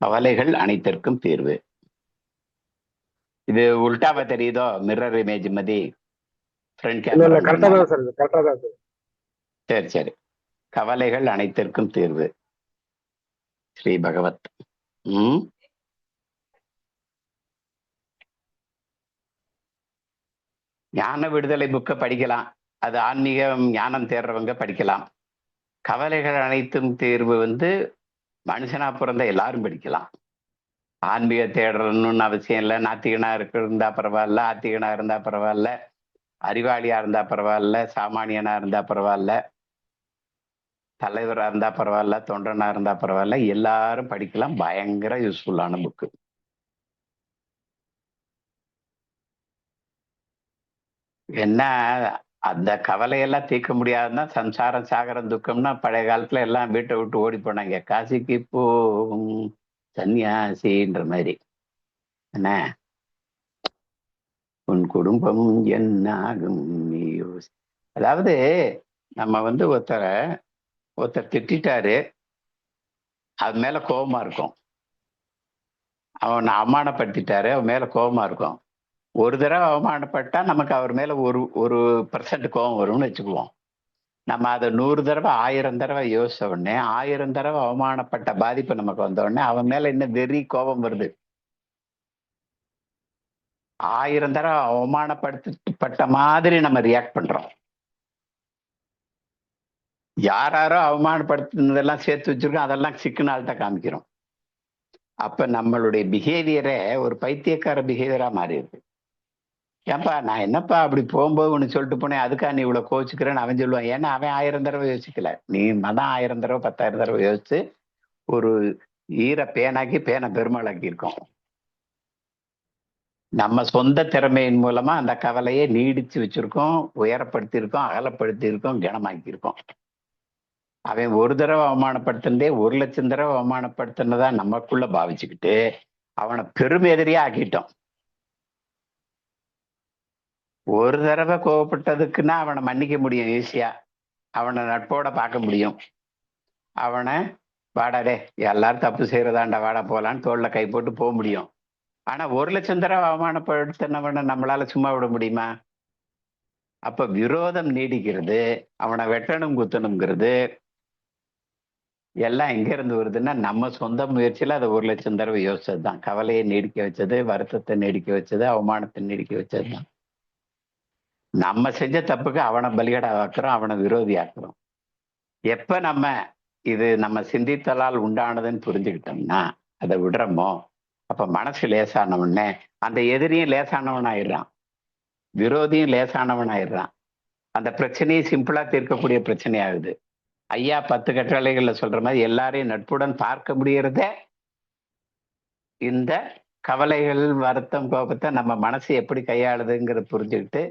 Speaker 2: கவலைகள் அனைத்திற்கும் தீர்வு. இது உல்டாவா தெரியுதோ, மிரர் இமேஜ் மாதிரி ஃப்ரண்ட் கேமரா.
Speaker 3: கரெக்டா தான் சார், கரெக்டா தான் சார்.
Speaker 2: சரி சரி. கவலைகள் அனைத்திற்கும் தீர்வு, ஸ்ரீ பகவத். ஞான விடுதலை புக்கை படிக்கலாம், அது ஆன்மீகம் ஞானம் தேடுறவங்க படிக்கலாம். கவலைகள் அனைத்தும் தீர்வு மனுஷனா பிறந்த எல்லாரும் படிக்கலாம். ஆன்மீக தேடணும்னு அவசியம் இல்லை. நாத்திகனா இருந்தா பரவாயில்ல, ஆத்திகனா இருந்தா பரவாயில்ல, அறிவாளியா இருந்தா பரவாயில்ல, சாமானியனா இருந்தா பரவாயில்ல, தலைவரா இருந்தா பரவாயில்ல, தொண்டனா இருந்தா பரவாயில்ல, எல்லாரும் படிக்கலாம். பயங்கர யூஸ்ஃபுல்லான புக்கு. என்ன, அந்த கவலையெல்லாம் தீர்க்க முடியாதுன்னா சம்சாரம் சாகரம் துக்கம்னா பழைய காலத்துல எல்லாம் வீட்டை விட்டு ஓடி போனாங்க, காசிக்கு போகும் சன்னியாசின்ற மாதிரி. என்ன, உன் குடும்பம் என்னாகும் நீ யோசி. அதாவது நம்ம ஒருத்தர் திட்டாரு, அது மேல கோபமா இருக்கும். அவன் அவமானப்படுத்திட்டாரு, அவன் மேல கோபமா இருக்கும். ஒரு தடவை அவமானப்பட்டா நமக்கு அவர் மேல ஒரு 1% கோபம் வரும்னு வச்சுக்குவோம். நம்ம அதை 100 தடவை 1000 தடவை யோசிச்ச உடனே 1000 தடவை அவமானப்பட்ட பாதிப்பு நமக்கு வந்த உடனே அவன் மேல இன்னும் வெறி கோபம் வருது. 1000 தடவை அவமானப்படுத்தப்பட்ட மாதிரி நம்ம ரியாக்ட் பண்றோம். யாரோ அவமானப்படுத்தினதெல்லாம் சேர்த்து வச்சிருக்கோம், அதெல்லாம் சிக்கனால்ட்ட காமிக்கிறோம். அப்ப நம்மளுடைய பிஹேவியரே ஒரு பைத்தியக்கார பிஹேவியரா மாறிடுது. ஏன்பா நான் என்னப்பா அப்படி போகும்போது ஒன்று சொல்லிட்டு போனேன், அதுக்கா நீ இவ்வளவு கோச்சுக்கிறேன்னு அவன் சொல்லுவான். ஏன்னா அவன் 1000 தடவை யோசிக்கல, நீ தான் 1000 தடவை 10,000 தடவை யோசிச்சு ஒரு ஈர பேனாக்கி பேனை பெருமாளாக்கி இருக்கோம். நம்ம சொந்த திறமையின் மூலமா அந்த கவலையை நீடிச்சு வச்சிருக்கோம், உயரப்படுத்தியிருக்கோம், அகலப்படுத்தியிருக்கோம், கனமாக்கியிருக்கோம். அவன் ஒரு தடவை அவமானப்படுத்தினதே 1,00,000 தடவை அவமானப்படுத்தினதா நமக்குள்ள பாவிச்சுக்கிட்டு அவனை பெரும் எதிரியா ஆக்கிட்டோம். ஒரு தடவை கோவப்பட்டதுக்குன்னா அவனை மன்னிக்க முடியும் ஈஸியா, அவனை நட்போட பார்க்க முடியும், அவனை வாடாடே எல்லாரும் தப்பு செய்யறதாண்டா வாடா போலான்னு தோல்ல கை போட்டு போக முடியும். ஆனா 1,00,000 தடவை அவமானப்படுத்தினவனை நம்மளால சும்மா விட முடியுமா? அப்ப விரோதம் நீடிக்கிறது, அவனை வெட்டணும் குத்தணுங்கிறது எல்லாம் எங்க இருந்து வருதுன்னா நம்ம சொந்த முயற்சியில அதை 1,00,000 தடவை யோசிச்சதுதான். கவலையை நீடிக்க வச்சது, வருத்தத்தை நீடிக்க வச்சது, அவமானத்தை நீடிக்க வச்சதுதான். நம்ம செஞ்ச தப்புக்கு அவனை பலிகடா ஆக்குறோம், அவனை விரோதி ஆக்குறோம். எப்ப நம்ம இது நம்ம சிந்தித்தலால் உண்டானதுன்னு புரிஞ்சுக்கிட்டோம்னா அதை விடுறோமோ, அப்ப மனசு லேசானவனே அந்த எதிரியும் லேசானவன் ஆயிடுறான், விரோதியும் லேசானவன் ஆயிடுறான். அந்த பிரச்சனையை சிம்பிளா தீர்க்கக்கூடிய பிரச்சனை ஆகுது. ஐயா 10 கட்டளைகள்ல சொல்ற மாதிரி எல்லாரையும் நட்புடன் பார்க்க முடியறதே இந்த கவலைகள், வருத்தம், கோபத்தை நம்ம மனசு எப்படி கையாளுதுங்கிறத புரிஞ்சுக்கிட்டு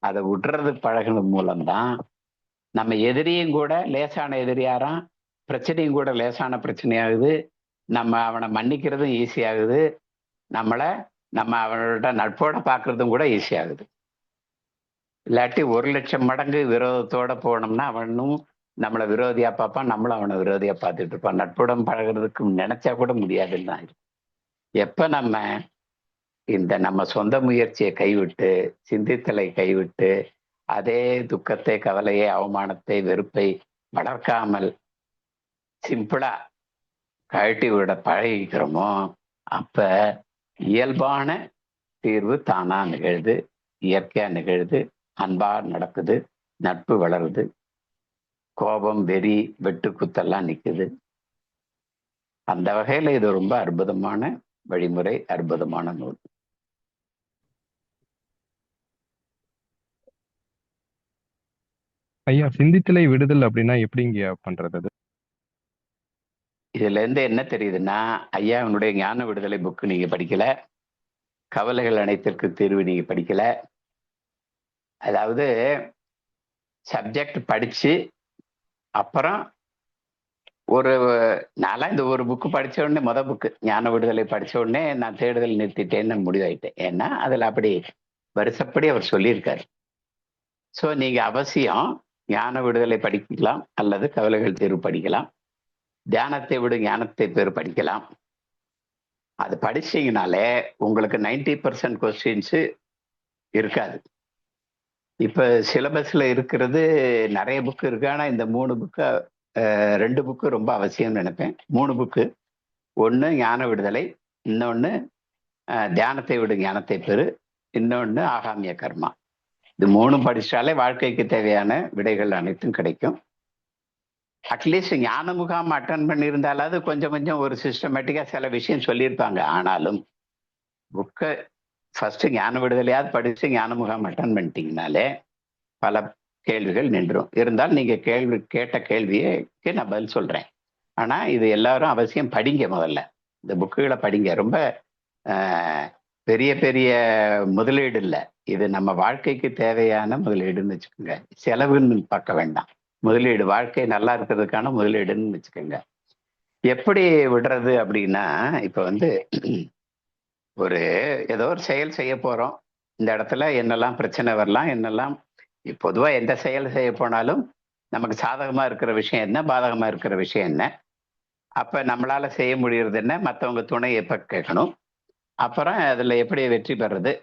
Speaker 2: அதை விடுறது பழகினது மூலம்தான் நம்ம எதிரியும் கூட லேசான எதிரியாராம், பிரச்சனையும் கூட லேசான பிரச்சனையாகுது, நம்ம அவனை மன்னிக்கிறதும் ஈஸியாகுது, நம்ம அவனோட நட்போட பார்க்கறதும் கூட ஈஸியாகுது. இல்லாட்டி 1,00,000 மடங்கு விரோதத்தோட போனோம்னா அவனும் நம்மளை விரோதியா பார்ப்பான், நம்மளும் அவனை விரோதியா பார்த்துட்டு இருப்பான். நட்புடன் பழகிறதுக்கு நினைச்சா கூட முடியாதுன்னு தான். எப்ப நம்ம இந்த நம்ம சொந்த முயற்சியை கைவிட்டு, சிந்தித்தலை கைவிட்டு, அதே துக்கத்தை, கவலையை, அவமானத்தை, வெறுப்பை வளர்க்காமல் சிம்பிளா கழட்டி விட பழகிக்கிறோமோ, அப்ப இயல்பான தீர்வு தானா நிகழுது, இயற்கையா நிகழுது, அன்பா நடக்குது, நட்பு வளருது, கோபம், வெறி, வெட்டு குத்தெல்லாம் நிக்குது. அந்த வகையில இது ரொம்ப அற்புதமான வழிமுறை, அற்புதமான நூல்.
Speaker 4: ஐயா, சிந்தித்தலை விடுதல் அப்படின்னா எப்படிங்க பண்றது அது?
Speaker 2: இதுல இருந்து என்ன தெரியுதுன்னா, ஐயாவினுடைய ஞான விடுதலை புக்கு நீங்க படிக்கல, கவலைகள் அனைத்திற்கு தீர்வு நீங்க படிக்கல. அதாவது சப்ஜெக்ட் படிச்சு அப்புறம் நான்லாம் இந்த ஒரு புக்கு படிச்ச உடனே, புக்கு ஞான விடுதலை படிச்ச உடனே நான் தேடுதல் நிறுத்திட்டேன்னு முடிவாயிட்டேன். ஏன்னா அதுல அப்படி வருஷப்படி அவர் சொல்லியிருக்காரு. ஸோ நீங்க அவசியம் ஞான விடுதலை படிக்கலாம், அல்லது கவலைகள் தீர்வு படிக்கலாம், தியானத்தை விடு ஞானத்தை பேர் படிக்கலாம். அது படிச்சீங்கனாலே உங்களுக்கு 90% கொஸ்டின்ஸ் இருக்காது. இப்ப சிலபஸ்ல இருக்கிறது நிறைய புக்கு இருக்கு, ஆனா இந்த 2 புக்கு ரொம்ப அவசியம் நினைப்பேன். 3 புக்கு, ஒன்று ஞான விடுதலை, இன்னொன்று தியானத்தை விடு ஞானத்தை பெறு, இன்னொன்று ஆகாமிய கர்மா. இது 3 படிச்சாலே வாழ்க்கைக்கு தேவையான விடைகள் அனைத்தும் கிடைக்கும். அட்லீஸ்ட் ஞான முகாம் அட்டன் பண்ணியிருந்தாலாவது கொஞ்சம் ஒரு சிஸ்டமேட்டிக்கா சில விஷயம் சொல்லியிருப்பாங்க. ஆனாலும் புக்கை ஃபர்ஸ்ட் ஞான விடுதலையாவது படிச்சு ஞான முகாம் அட்டன் பண்ணிட்டீங்கனாலே பல கேள்விகள் நின்றும். இருந்தாலும் நீங்க கேட்ட கேள்விக்கு நான் பதில் சொல்றேன். ஆனா இது எல்லாரும் அவசியம் படிங்க. முதல்ல இந்த புக்குகளை படிங்க. ரொம்ப பெரிய பெரிய முதலீடு இல்லை, இது நம்ம வாழ்க்கைக்கு தேவையான முதலீடுன்னு வச்சுக்கோங்க. செலவுன்னு பார்க்க வேண்டாம், முதலீடு, வாழ்க்கை நல்லா இருக்கிறதுக்கான முதலீடுன்னு வச்சுக்கோங்க. எப்படி விடுறது அப்படின்னா, இப்ப ஏதோ ஒரு செயல் செய்ய போறோம், இந்த இடத்துல என்னெல்லாம் பிரச்சனை வரலாம், என்னெல்லாம் பொதுவா எந்த செயல் செய்ய போனாலும் நமக்கு சாதகமா இருக்கிற விஷயம் என்ன, பாதகமா இருக்கிற விஷயம் என்ன, அப்ப நம்மளால செய்ய முடியறது என்ன, மற்றவங்க துணை எப்ப கேட்கணும், அப்புறம் அதுல எப்படி வெற்றி பெறது,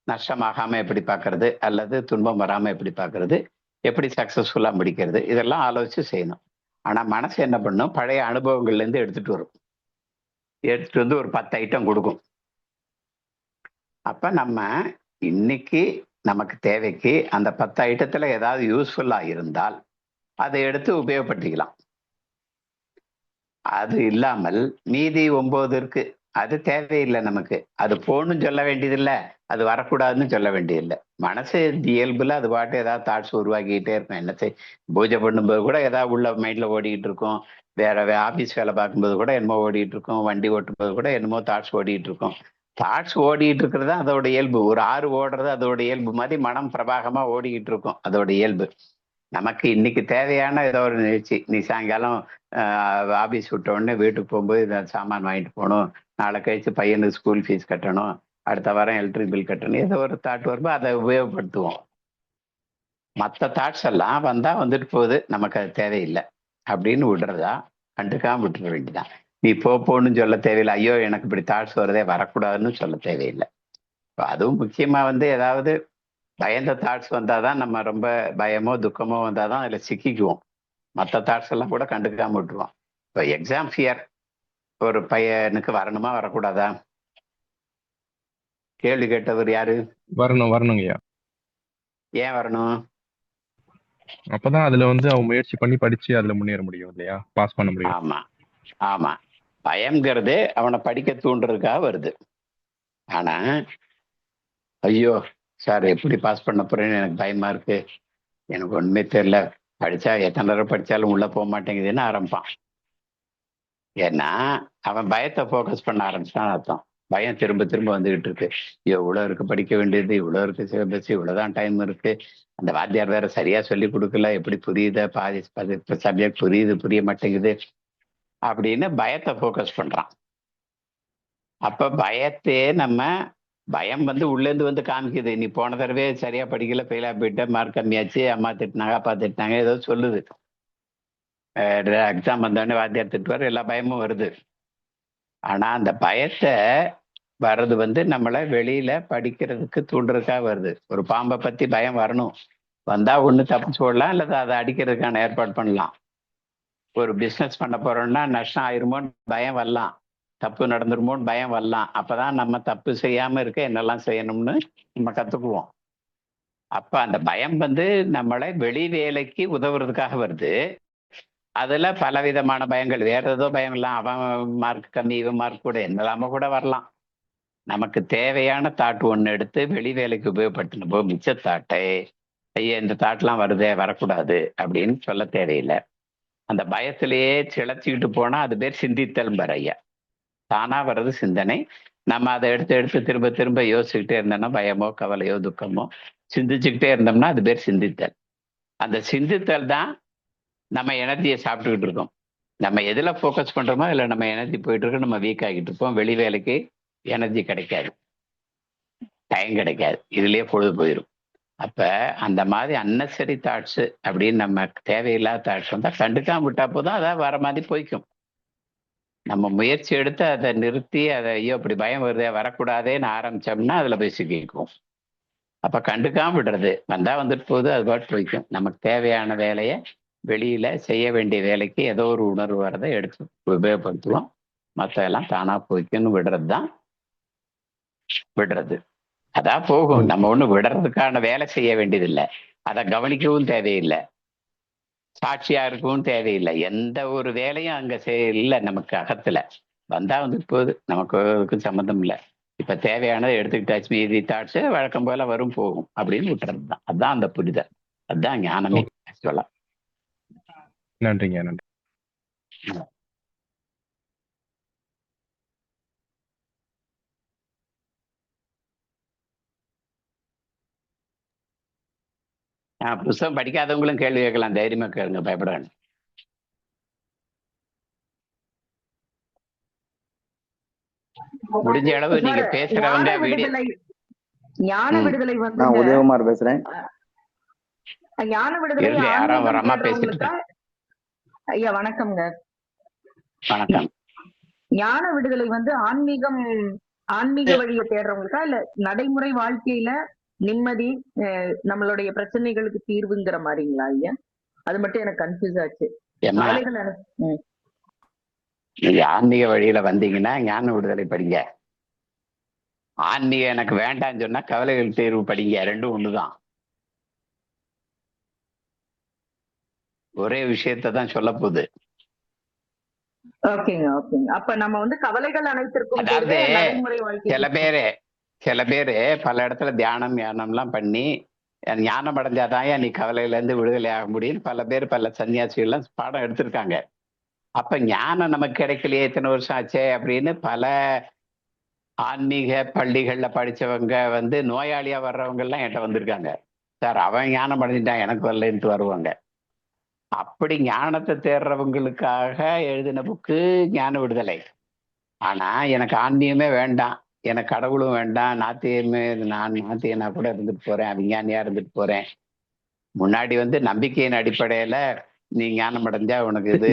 Speaker 2: நஷ்டமாகாம எப்படி பார்க்கறது, அல்லது துன்பம் வராம எப்படி பார்க்கறது, எப்படி சக்சஸ்ஃபுல்லா முடிக்கிறது, இதெல்லாம் ஆலோசிச்சு செய்யணும். ஆனா மனசு என்ன பண்ணும், பழைய அனுபவங்கள்ல இருந்து எடுத்துட்டு வரும். எடுத்துட்டு வந்து ஒரு 10 ஐட்டம் கொடுக்கும். அப்ப நம்ம இன்னைக்கு நமக்கு தேவைக்கு அந்த 10 ஐட்டத்துல ஏதாவது யூஸ்ஃபுல்லா இருந்தால் அதை எடுத்து உபயோகப்படுத்திக்கலாம். அது இல்லாமல் மீதி 9 இருக்கு, அது தேவையில்லை நமக்கு. அது போகணும்னு சொல்ல வேண்டியதில்லை, அது வரக்கூடாதுன்னு சொல்ல வேண்டியதில்லை. மனசு இயல்புல அது பாட்டு ஏதாவது தாட்ஸ் உருவாக்கிக்கிட்டே இருக்கும். என்ன பூஜை பண்ணும்போது கூட ஏதாவது உள்ள மைண்ட்ல ஓடிக்கிட்டு இருக்கும். வேற ஆபீஸ் வேலை பார்க்கும்போது கூட என்னமோ ஓடிட்டு இருக்கும். வண்டி ஓட்டும்போது கூட என்னமோ தாட்ஸ் ஓடிட்டு இருக்கும். தாட்ஸ் ஓடிட்டு இருக்கிறது அதோட இயல்பு. ஒரு ஆறு ஓடுறது அதோட இயல்பு மாதிரி மனம் பிரபாகமா ஓடிக்கிட்டு இருக்கும், அதோட இயல்பு. நமக்கு இன்னைக்கு தேவையான ஏதோ ஒரு நிகழ்ச்சி, நீ சாயங்காலம் ஆபீஸ் விட்ட உடனே வீட்டுக்கு போகும்போது இதை சாமான் வாங்கிட்டு போகணும், நாளை கழிச்சு பையனுக்கு ஸ்கூல் ஃபீஸ் கட்டணும், அடுத்த வாரம் எலக்ட்ரிக் பில் கட்டணும், ஏதோ ஒரு தாட் வரும்போது அதை உபயோகப்படுத்துவோம். மற்ற தாட்ஸ் எல்லாம் வந்தா வந்துட்டு போகுது, நமக்கு அது தேவையில்லை அப்படின்னு விடுறதா, கண்டுக்காம விட்டுற வேண்டியதான். நீ போன்னு சொல்ல தேவையில்லை, ஐயோ எனக்கு இப்படி தாட்ஸ் வருதே வரக்கூடாதுன்னு சொல்ல தேவையில்லை. அதுவும் முக்கியமா ஏதாவது பயந்த தாட்ஸ் வந்தாதான் நம்ம ரொம்ப பயமோ துக்கமோ வந்தாதான் அதுல சிக்கிக்குவோம். மற்ற தாட்ஸ் எல்லாம் கூட கண்டுக்காம விட்டுருவோம். இப்போ எக்ஸாம் ஃபியர் ஒரு பையனுக்கு வரணுமா வரக்கூடாதா? கேள்வி கேட்டவர் யாரு?
Speaker 4: வரணுங்கய்யா.
Speaker 2: ஏன் வரணும்?
Speaker 4: அப்பதான் அதுல அவன் முயற்சி பண்ணி படிச்சு அதுல முன்னேற முடியும் இல்லையா, பாஸ் பண்ண முடியும்.
Speaker 2: ஆமா ஆமா, பயம்ங்கிறது அவனை படிக்க தூண்டுறதுக்காக வருது. ஆனா ஐயோ சார் எப்படி பாஸ் பண்ண போறேன்னு எனக்கு பயமா இருக்கு, எனக்கு ஒண்ணுமே தெரியல, படிச்சா எத்தனை தடவை படிச்சாலும் உள்ள போக மாட்டேங்குதுன்னு ஆரம்பிப்பான். ஏன்னா அவன் பயத்தை ஃபோக்கஸ் பண்ண ஆரம்பிச்சான்னு அர்த்தம். பயம் திரும்ப திரும்ப வந்துகிட்டு இருக்கு. இவ்வளோ இருக்கு படிக்க வேண்டியது, இவ்வளோ இருக்கு சிலபஸ், இவ்வளோதான் டைம் இருக்கு, அந்த வாத்தியார் வேற சரியா சொல்லி கொடுக்கல, எப்படி புரியுத, பாதி சப்ஜெக்ட் புரியுது புரிய மாட்டேங்குது அப்படின்னு பயத்தை ஃபோக்கஸ் பண்றான். அப்ப பயத்தையே நம்ம பயம் உள்ளேருந்து காமிக்குது, நீ போன தடவை சரியா படிக்கல, ஃபெயிலா போயிட்ட, மார்க் கம்மியாச்சு, அம்மா திட்டினாங்க அப்பா திட்டினாங்க, ஏதோ சொல்லுது. எக்ஸாம் வந்தோடனே வாத்தியார் திட்டுவார், எல்லா பயமும் வருது. ஆனா அந்த பயத்தை வர்றது நம்மளை வெளியில படிக்கிறதுக்கு தூண்டுறதுக்காக வருது. ஒரு பாம்பை பத்தி பயம் வரணும், வந்தா ஒண்ணு தப்பிச்சு போடலாம், அல்லது அதை அடிக்கிறதுக்கான ஏற்பாடு பண்ணலாம். ஒரு பிசினஸ் பண்ண போறோம்னா நஷ்டம் ஆயிருமோன்னு பயம் வரலாம், தப்பு நடந்துருமோன்னு பயம் வரலாம். அப்பதான் நம்ம தப்பு செய்யாம இருக்க என்னெல்லாம் செய்யணும்னு நம்ம கத்துக்குவோம். அப்ப அந்த பயம் நம்மளை வெளி வேலைக்கு உதவுறதுக்காக வருது. அதுல பலவிதமான பயங்கள், வேற ஏதோ பயம் இல்லை, அவன் மார்க் கம்மி இவன் மார்க் கூட என்னெல்லாம கூட வரலாம். நமக்கு தேவையான தாட் ஒண்ணு எடுத்து வெளி வேலைக்கு உபயோகப்படுத்தினப்போ மிச்ச தாட்டை ஐயா இந்த தாட்லாம் வருதே வரக்கூடாது அப்படின்னு சொல்ல தேவையில்லை. அந்த பயத்திலேயே சிளைச்சிக்கிட்டு போனா அது பேர் சிந்தித்தல் ஐயா. தானா வர்றது சிந்தனை. நம்ம அதை எடுத்து எடுத்து திரும்ப திரும்ப யோசிச்சுக்கிட்டே இருந்தோம்னா பயமோ கவலையோ துக்கமோ சிந்திச்சுக்கிட்டே இருந்தோம்னா அது பேர் சிந்தித்தல். அந்த சிந்தித்தல் தான் நம்ம எனர்ஜியை சாப்பிட்டுக்கிட்டு இருக்கோம். நம்ம எதுல ஃபோக்கஸ் பண்றோமோ அதுல நம்ம எனர்ஜி போயிட்டு இருக்கோம், நம்ம வீக் ஆகிட்டு இருப்போம். வெளி வேலைக்கு எனர்ஜி கிடைக்காது, டைம் கிடைக்காது, இதுலயே பொழுது போயிடும். அப்ப அந்த மாதிரி அன்னெசரி தாட்ஸ் அப்படின்னு நம்ம தேவையில்லாத தாட்ஸ் வந்தா கண்டுக்காம விட்டா போதும், அதான் வர மாதிரி போய்க்கும். நம்ம முயற்சி எடுத்து அதை நிறுத்தி அதை ஐயோ அப்படி பயம் வருதே வரக்கூடாதேன்னு ஆரம்பிச்சோம்னா அதுல போய் சிக்கிக்குவோம். அப்ப கண்டுக்காம விடுறது, வந்தா வந்துட்டு போகுது, அது பாட்டு போய்க்கும். நமக்கு தேவையான வேலையை வெளியில செய்ய வேண்டிய வேலைக்கு ஏதோ ஒரு உணர்வு வரதை எடுத்து உபயோகப்படுத்துவோம். மற்ற எல்லாம் தானா போய்க்குன்னு விடுறது தான் விடுறது. அதான் போகும். நம்ம ஒண்ணு விடுறதுக்கான வேலை செய்ய வேண்டியதில்லை, அதை கவனிக்கவும் தேவையில்லை, சாட்சியா இருக்கவும் தேவையில்லை. எந்த ஒரு வேலையும் அங்க இல்லை, நமக்கு அகத்துல வந்தா போகுது, நமக்கு சம்மந்தம் இல்லை. இப்ப தேவையானதை எடுத்துக்கிட்டாச்சு, மீதி தாட்ஸ் வழக்கம் போல வரும் போகும் அப்படின்னு விட்டுறது தான். அதுதான் அந்த புரிதல், அதுதான் ஞானமே ஆக்சுவலா.
Speaker 4: நன்றிங்க, நன்றி.
Speaker 2: புத்தகம் படிக்காதவங்களும் கேள்வி கேட்கலாம், தைரியமா கேளுங்க, பயப்பட வேண்டாம். முடிஞ்ச அளவு நீங்க பேசுறவங்க
Speaker 5: ஞான விடுதலை
Speaker 6: நான் உதயகுமார் பேசுறேன்.
Speaker 5: ஞான விடுதலை
Speaker 2: யாரும் வராம பேசிட்டு
Speaker 5: ஐயா வணக்கம்ங்க.
Speaker 2: வணக்கம்.
Speaker 5: ஞான விடுதலை ஆன்மீக வழியை தேடுறவங்களுக்கா இல்ல நடைமுறை வாழ்க்கையில நிம்மதி, நம்மளுடைய பிரச்சனைகளுக்கு தீர்வுங்கிற மாதிரிங்களா ஐயா? அது மட்டும் எனக்கு கன்ஃபியூஸ் ஆச்சு.
Speaker 2: ஏம்மா
Speaker 5: கவலைகள் ம்.
Speaker 2: நீங்க ஆன்மீக வழியில வந்தீங்கன்னா ஞான விடுதலை படிங்க. ஆன்மீகம் எனக்கு வேண்டாம்னு சொன்னா கவலைகள் தீர்வு படிங்க. ரெண்டும் ஒண்ணுதான். ஒரே விஷயத்தை தான் சொல்ல போகுது.
Speaker 5: ஓகேங்க, ஓகேங்க. அப்ப நம்ம வந்து கவலைகள் அனைத்திற்கும்
Speaker 2: அதாவது
Speaker 5: தீர்வு நடைமுறை வாழ்க்கை.
Speaker 2: சில பேரு பல இடத்துல தியானம் எல்லாம் பண்ணி ஞானம் அடைஞ்சாதான் நீ கவலையில இருந்து விடுதலை ஆக முடியும். பல பேர் பல சன்னியாசிகள்லாம் பாடம் எடுத்திருக்காங்க. அப்ப ஞானம் நமக்கு கிடைக்கலையே, இத்தனை வருஷம் ஆச்சே அப்படின்னு பல ஆன்மீக பள்ளிகள்ல படிச்சவங்க வந்து நோயாளியா வர்றவங்க எல்லாம் என்கிட்ட வந்திருக்காங்க. சார் அவன் ஞானம் அடைஞ்சிட்டான் எனக்கு வரலன்ட்டு வருவாங்க. அப்படி ஞானத்தை தேடுறவங்களுக்காக எழுதின புக்கு ஞான விடுதலை. ஆனா எனக்கு ஆன்மீகமே வேண்டாம், எனக்கு கடவுளும் வேண்டாம், நான் நாத்தியனா கூட இருந்துட்டு போறேன், விஞ்ஞானியா இருந்துட்டு போறேன், முன்னாடி வந்து நம்பிக்கையின் அடிப்படையில நீ ஞானம் அடைஞ்சா உனக்கு இது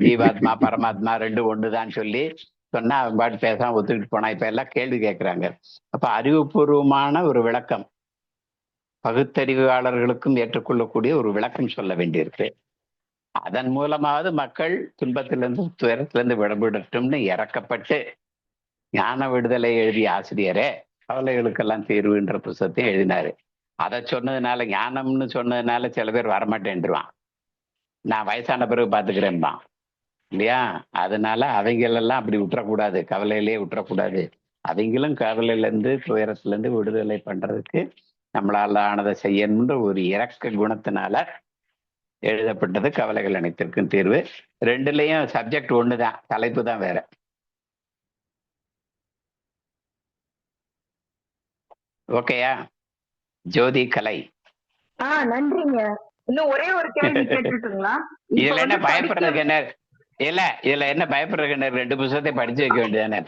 Speaker 2: ஜீவாத்மா பரமாத்மா ரெண்டு ஒண்ணுதான் சொல்லி சொன்னா அவன் பாட்டு பேசாம ஒத்துக்கிட்டு போனா. இப்ப எல்லாம் கேள்வி கேட்கிறாங்க. அப்ப அறிவுபூர்வமான ஒரு விளக்கம், பகுத்தறிவாளர்களுக்கும் ஏற்றுக்கொள்ளக்கூடிய ஒரு விளக்கம் சொல்ல வேண்டியிருக்கு. அதன் மூலமாவது மக்கள் துன்பத்திலிருந்து துயரத்திலிருந்து விடுபடட்டும்னு இறக்கப்பட்டு ஞான விடுதலை எழுதிய ஆசிரியரே கவலைகளுக்கெல்லாம் தீர்வுன்ற புத்தகத்தை எழுதினாரு. அதை சொன்னதுனால, ஞானம்னு சொன்னதுனால சில பேர் வரமாட்டேன்ருவான், நான் வயசான பிறகு பாத்துக்கிறேன்பான் இல்லையா? அதனால அவங்களெல்லாம் அப்படி விட்டுறக்கூடாது, கவலையிலேயே விட்டுறக்கூடாது. அவங்களும் கவலையில இருந்து துயரத்துல இருந்து விடுதலை பண்றதுக்கு நம்மளால ஆனதை செய்யணும்ன்ற ஒரு இரக்க குணத்தினால எழுதப்பட்டது கவலைகள் அனைத்திற்கும் தீர்வு. ரெண்டுலயும் சப்ஜெக்ட் ஒண்ணுதான், தலைப்பு தான் வேற. ஓகேயா? ஜோதி கலை.
Speaker 5: நன்றிங்க. இன்னும் ஒரே ஒரு கேள்வி கேட்டுட்டுங்களா?
Speaker 2: இதுல என்ன பயப்படுறதுக்கு என்ன? இல்ல இதுல என்ன பயப்படுறதுக்கு என்ன? ரெண்டு புத்தகத்தை படிச்சு வைக்க வேண்டியதானே.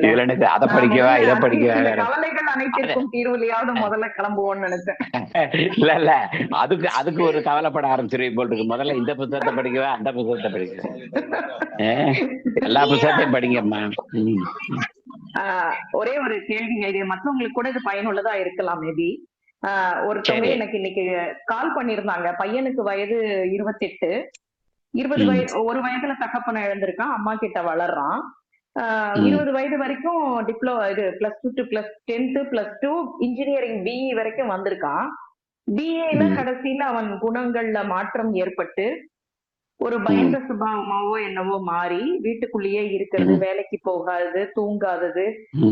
Speaker 2: இதுல என்ன அதை படிக்கவா இதை படிக்கவா?
Speaker 5: கவலைகள் அனைத்திற்கும் தீர்வுலையாவது முதல்ல கிளம்புவோம்னு நினைச்சேன்.
Speaker 2: இல்ல அதுக்கு ஒரு கவலைப்பட ஆரம்பிச்சிருவீங்க போல் இருக்கு. முதல்ல இந்த புத்தகத்தை படிக்கவா அந்த புத்தகத்தை படிக்கவா? எல்லா புத்தகத்தையும் படிங்கம்மா.
Speaker 5: ஒரே ஒரு கேள்விங்க, இது மற்றவங்களுக்கு கூட இது பயனுள்ளதா இருக்கலாம் மேபி. ஒருத்தவங்க எனக்கு இன்னைக்கு கால் பண்ணிருந்தாங்க. பையனுக்கு வயது 28, 20 வயது, ஒரு வயதுல தகப்பனை இழந்திருக்கான், அம்மா கிட்ட வளர்றான். 20 வயது வரைக்கும் இது +2 to +10 +2 இன்ஜினியரிங் பிஇ வரைக்கும் வந்திருக்கான். பிஏல கடைசியில அவன் குணங்கள்ல மாற்றம் ஏற்பட்டு ஒரு பயந்த சுபாவமாவோ என்னவோ மாறி வீட்டுக்குள்ளேயே இருக்கிறது, வேலைக்கு போகாதது, தூங்காதது,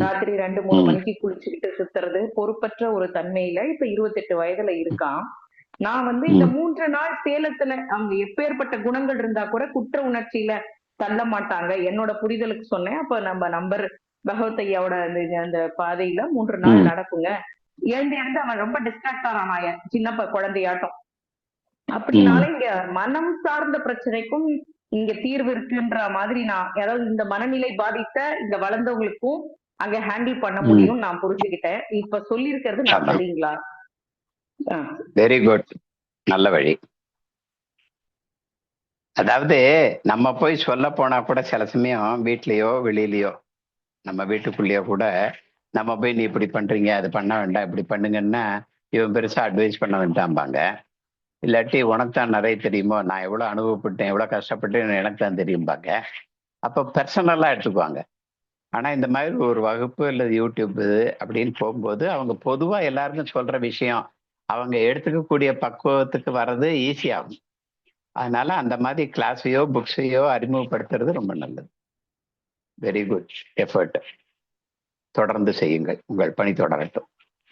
Speaker 5: ராத்திரி 2-3 மணிக்கு குளிச்சுக்கிட்டு சுத்துறது, பொறுப்பற்ற ஒரு தன்மையில இப்ப 28 வயதுல இருக்கான். நான் வந்து இந்த 3 நாள் சேலத்துல அவங்க எப்பேற்பட்ட குணங்கள் இருந்தா கூட குற்ற உணர்ச்சியில தள்ள மாட்டாங்க என்னோட புரிதலுக்கு சொன்னேன். அப்ப நம்ம நம்பர் பகவத் ஐயாவோட அந்த பாதையில 3 நாள் நடக்குங்க. எழுந்து அவன் ரொம்ப டிஸ்ட்ராக்ட் ஆனான், சின்ன குழந்தையாட்டம். அப்படினால இங்க மனம் சார்ந்த பிரச்சனைக்கும் இங்க தீர்வு இருக்குன்ற மாதிரி நான், அதாவது இந்த மனநிலை பாதித்த இங்க வளர்ந்தவங்களுக்கும் அங்க ஹேண்டில் பண்ண முடியும் நான் புரிஞ்சுக்கிட்டேன். இப்ப சொல்லி இருக்கிறது நான் சரிங்களா?
Speaker 2: வெரி குட், நல்ல வழி. அதாவது நம்ம போய் சொல்ல போனா கூட சில சமயம் வீட்லயோ வெளியிலயோ, நம்ம வீட்டுக்குள்ளேயோ கூட நம்ம போய் நீ இப்படி பண்றீங்க, அது பண்ண வேண்டாம், இப்படி பண்ணுங்கன்னா இவன் பெருசா அட்வைஸ் பண்ண வேண்டாம்பாங்க. இல்லாட்டி உனக்கு தான் நிறைய தெரியுமோ, நான் எவ்வளவு அனுபவப்பட்டேன், எவ்வளவு கஷ்டப்பட்டேன் எனக்கு தான் தெரியும்பாங்க. அப்ப பர்சனலா எடுத்துக்குவாங்க. ஆனா இந்த மாதிரி ஒரு வகுப்பு அல்லது யூடியூப் அப்படின்னு போகும்போது அவங்க பொதுவா எல்லாருக்கும் சொல்ற விஷயம் அவங்க எடுத்துக்கக்கூடிய பக்குவத்துக்கு வர்றது ஈஸியாகும். அதனால அந்த மாதிரி கிளாஸையோ புக்ஸையோ அறிமுகப்படுத்துறது ரொம்ப நல்லது. Very good effort. தொடர்ந்து செய்யுங்கள், உங்கள் பணி தொடரட்டும்.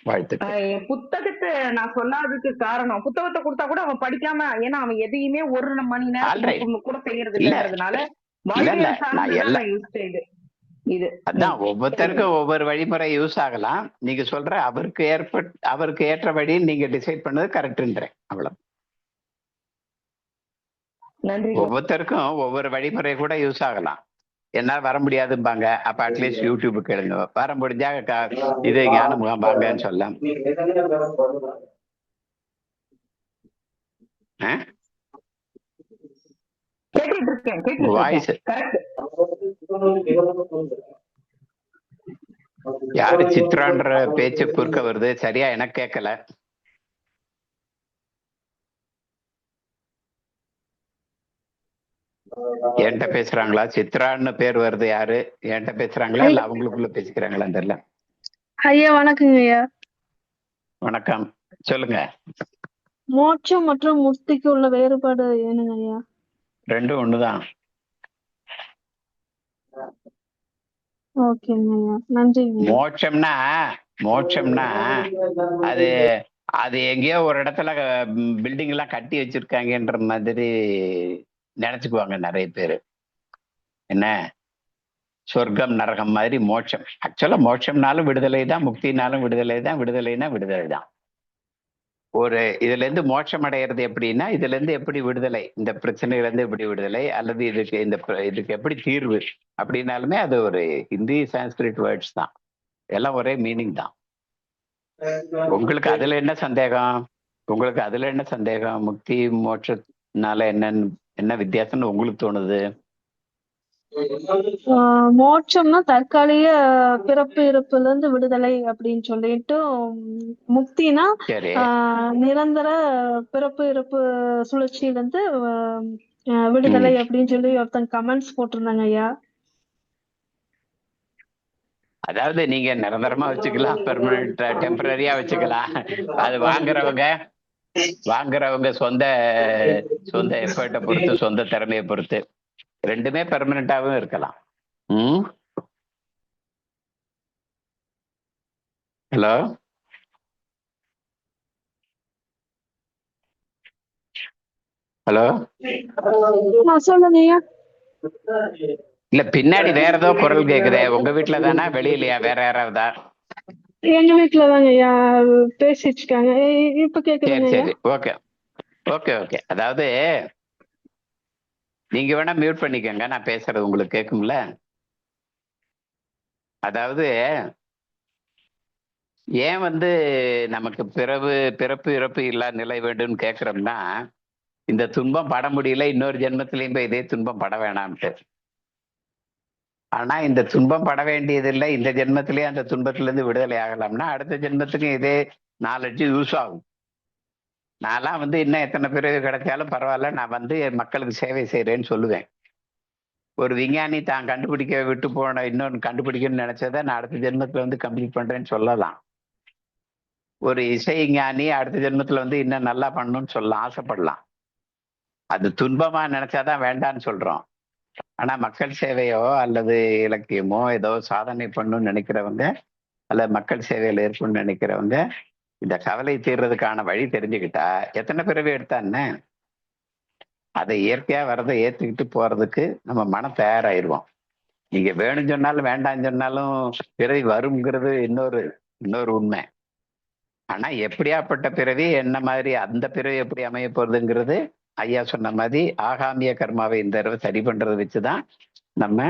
Speaker 2: வாழ்த்துக்கள்.
Speaker 5: புத்தகத்தை நான் சொல்லாததுக்கு காரணம், புத்தகத்தை கொடுத்தா கூட அவன் படிக்காம, ஏன்னா அவன் எதையுமே 1 மணி நேரம் கூட செய்யறது இல்லைன்றதுனால
Speaker 2: அதான் ஒவ்வொருத்தருக்கும் ஒவ்வொரு வழிமுறை யூஸ் ஆகலாம். நீங்க சொல்ற அவருக்கு ஏற்ற வழி நீங்க டிசைட் பண்ணது கரெக்ட்ன்றேன், அவ்வளவு. ஒவ்வொருத்தருக்கும் ஒவ்வொரு வழிமுறை கூட யூஸ் ஆகலாம். என்னால வர முடியாதும்பாங்க, அப்ப அட்லீஸ்ட் யூடியூப் கேளுங்க. வர முடிஞ்சா இது ஞான முகாம் வாங்கன்னு சொல்லலாம். வாய்ஸ் யாரு சித்ரான்ற பேச்சு குறுக்க வருது, சரியா எனக்கு கேட்கல. என்கிட்ட பேசுறாங்களா? சித்ரான்னு பேர் வருது, யாரு என்கிட்ட பேசுறாங்களா இல்ல அவங்களுக்குள்ள பேசிக்கிறாங்களா தெரியல.
Speaker 6: ஐயா வணக்கங்க ஐயா.
Speaker 2: வணக்கம், சொல்லுங்க.
Speaker 6: மோட்சம் மற்றும் முக்திக்கு உள்ள வேறுபாடு என்னங்க ஐயா?
Speaker 2: ரெண்டும் ஒண்ணுதான்.
Speaker 6: ஓகேங்க ஐயா, நன்றிங்க ஐயா.
Speaker 2: மோட்சம்னா மோட்சம்னா அது அது எங்கேயோ ஒரு இடத்துல பில்டிங் எல்லாம் கட்டி வச்சிருக்காங்கன்ற மாதிரி நினைச்சுக்குவாங்க நிறைய பேரு. என்ன, சொர்க்கம் நரகம் மாதிரி மோட்சம். ஆக்சுவலா மோட்சம்னாலும் விடுதலை தான், முக்தினாலும் விடுதலை தான். விடுதலைனா விடுதலை தான். ஒரு இதுல இருந்து மோட்சம் அடையிறது எப்படின்னா, இதுல இருந்து எப்படி விடுதலை, இந்த பிரச்சனையில இருந்து எப்படி விடுதலை, அல்லது இதுக்கு எப்படி தீர்வு அப்படின்னாலுமே அது ஒரு ஹிந்தி சான்ஸ்கிரிட் வேர்ட்ஸ் தான், எல்லாம் ஒரே மீனிங் தான். உங்களுக்கு அதுல என்ன சந்தேகம்? உங்களுக்கு அதுல என்ன சந்தேகம்? முக்தி மோட்சத்தினால என்ன வித்தியாசம்னு உங்களுக்கு தோணுது?
Speaker 6: மோட்சம்னா தற்காலிக பிறப்பு இறப்புல இருந்து விடுதலை அப்படின்னு சொல்லிட்டு, முக்தினா
Speaker 2: சரி,
Speaker 6: நிரந்தர பிறப்பு இறப்பு சுழற்சியில இருந்து விடுதலை அப்படின்னு சொல்லி ஒருத்தங்க கமெண்ட்ஸ் போட்டிருந்தாங்க ஐயா.
Speaker 2: அதாவது நீங்க நிரந்தரமா வச்சுக்கலாம், பெர்மனன்ட் டெம்பரரியா வச்சுக்கலாம். அது வாங்குறவங்க சொந்த எஃபர்ட்டை பொறுத்து, சொந்த திறமையை பொறுத்து. ரெண்டுமே பெர்மனண்டாவும் இருக்கலாம். ஹலோ ஹலோ
Speaker 6: சொல்லுங்க ஐயா.
Speaker 2: இல்ல, பின்னாடி வேற ஏதோ குரல் கேக்குதே. உங்க வீட்டுல தானா, வெளியிலயா, வேற யாராவதா?
Speaker 6: எங்க வீட்டுலதாங்க ஐயா பேசிட்டு இருக்காங்க. இப்ப
Speaker 2: சரி
Speaker 6: கேக்குதுங்க ஐயா.
Speaker 2: சரி, ஓகே ஓகே ஓகே. அதாவது நீங்க வேணா மியூட் பண்ணிக்கோங்க, நான் பேசுறது உங்களுக்கு கேட்கும்ல. அதாவது ஏன் நமக்கு பிறப்பு இறப்பு இல்லா நிலை வேண்டும்னு கேட்கிறோம்னா, இந்த துன்பம் பட முடியல, இன்னொரு ஜென்மத்திலையும் போய் இதே துன்பம் பட வேணாம்ட்டு. ஆனா இந்த துன்பம் பட வேண்டியதில்லை, இந்த ஜென்மத்திலேயே அந்த துன்பத்திலிருந்து விடுதலை ஆகலாம்னா அடுத்த ஜென்மத்துக்கு இதே நாலெட்ஜ் யூஸ் ஆகும். நான்லாம் இன்னும் எத்தனை பிறகு கிடைச்சாலும் பரவாயில்ல, நான் என் மக்களுக்கு சேவை செய்யறேன்னு சொல்லுவேன். ஒரு விஞ்ஞானி தான் கண்டுபிடிக்க விட்டு போன இன்னொன்று கண்டுபிடிக்கணும்னு நினைச்சதை நான் அடுத்த ஜென்மத்துல கம்ப்ளீட் பண்றேன்னு சொல்லலாம். ஒரு இசை ஞானி அடுத்த ஜென்மத்துல இன்னும் நல்லா பண்ணணும்னு சொல்லலாம், ஆசைப்படலாம். அது துன்பமா நினைச்சாதான் வேண்டான்னு சொல்றோம். ஆனா மக்கள் சேவையோ அல்லது இலக்கியமோ ஏதோ சாதனை பண்ணணும்னு நினைக்கிறவங்க, அல்லது மக்கள் சேவையில இருக்கும்னு நினைக்கிறவங்க, இந்த கவலை தீர்றதுக்கான வழி தெரிஞ்சுக்கிட்டா எத்தனை பிறவி எடுத்தான்னு அதை இயற்கையா வரதை ஏத்துக்கிட்டு போறதுக்கு நம்ம மனம் தயாராயிருவோம். நீங்க வேணும்னு சொன்னாலும் வேண்டாம்னு சொன்னாலும் பிறவி வருங்கிறது இன்னொரு உண்மை. ஆனா எப்படியாப்பட்ட பிறவி, என்ன மாதிரி அந்த பிறவி எப்படி அமைய போறதுங்கிறது ஐயா சொன்ன மாதிரி ஆகாமிய கர்மாவை இந்த தடவை சரி பண்றதை வச்சுதான் நம்ம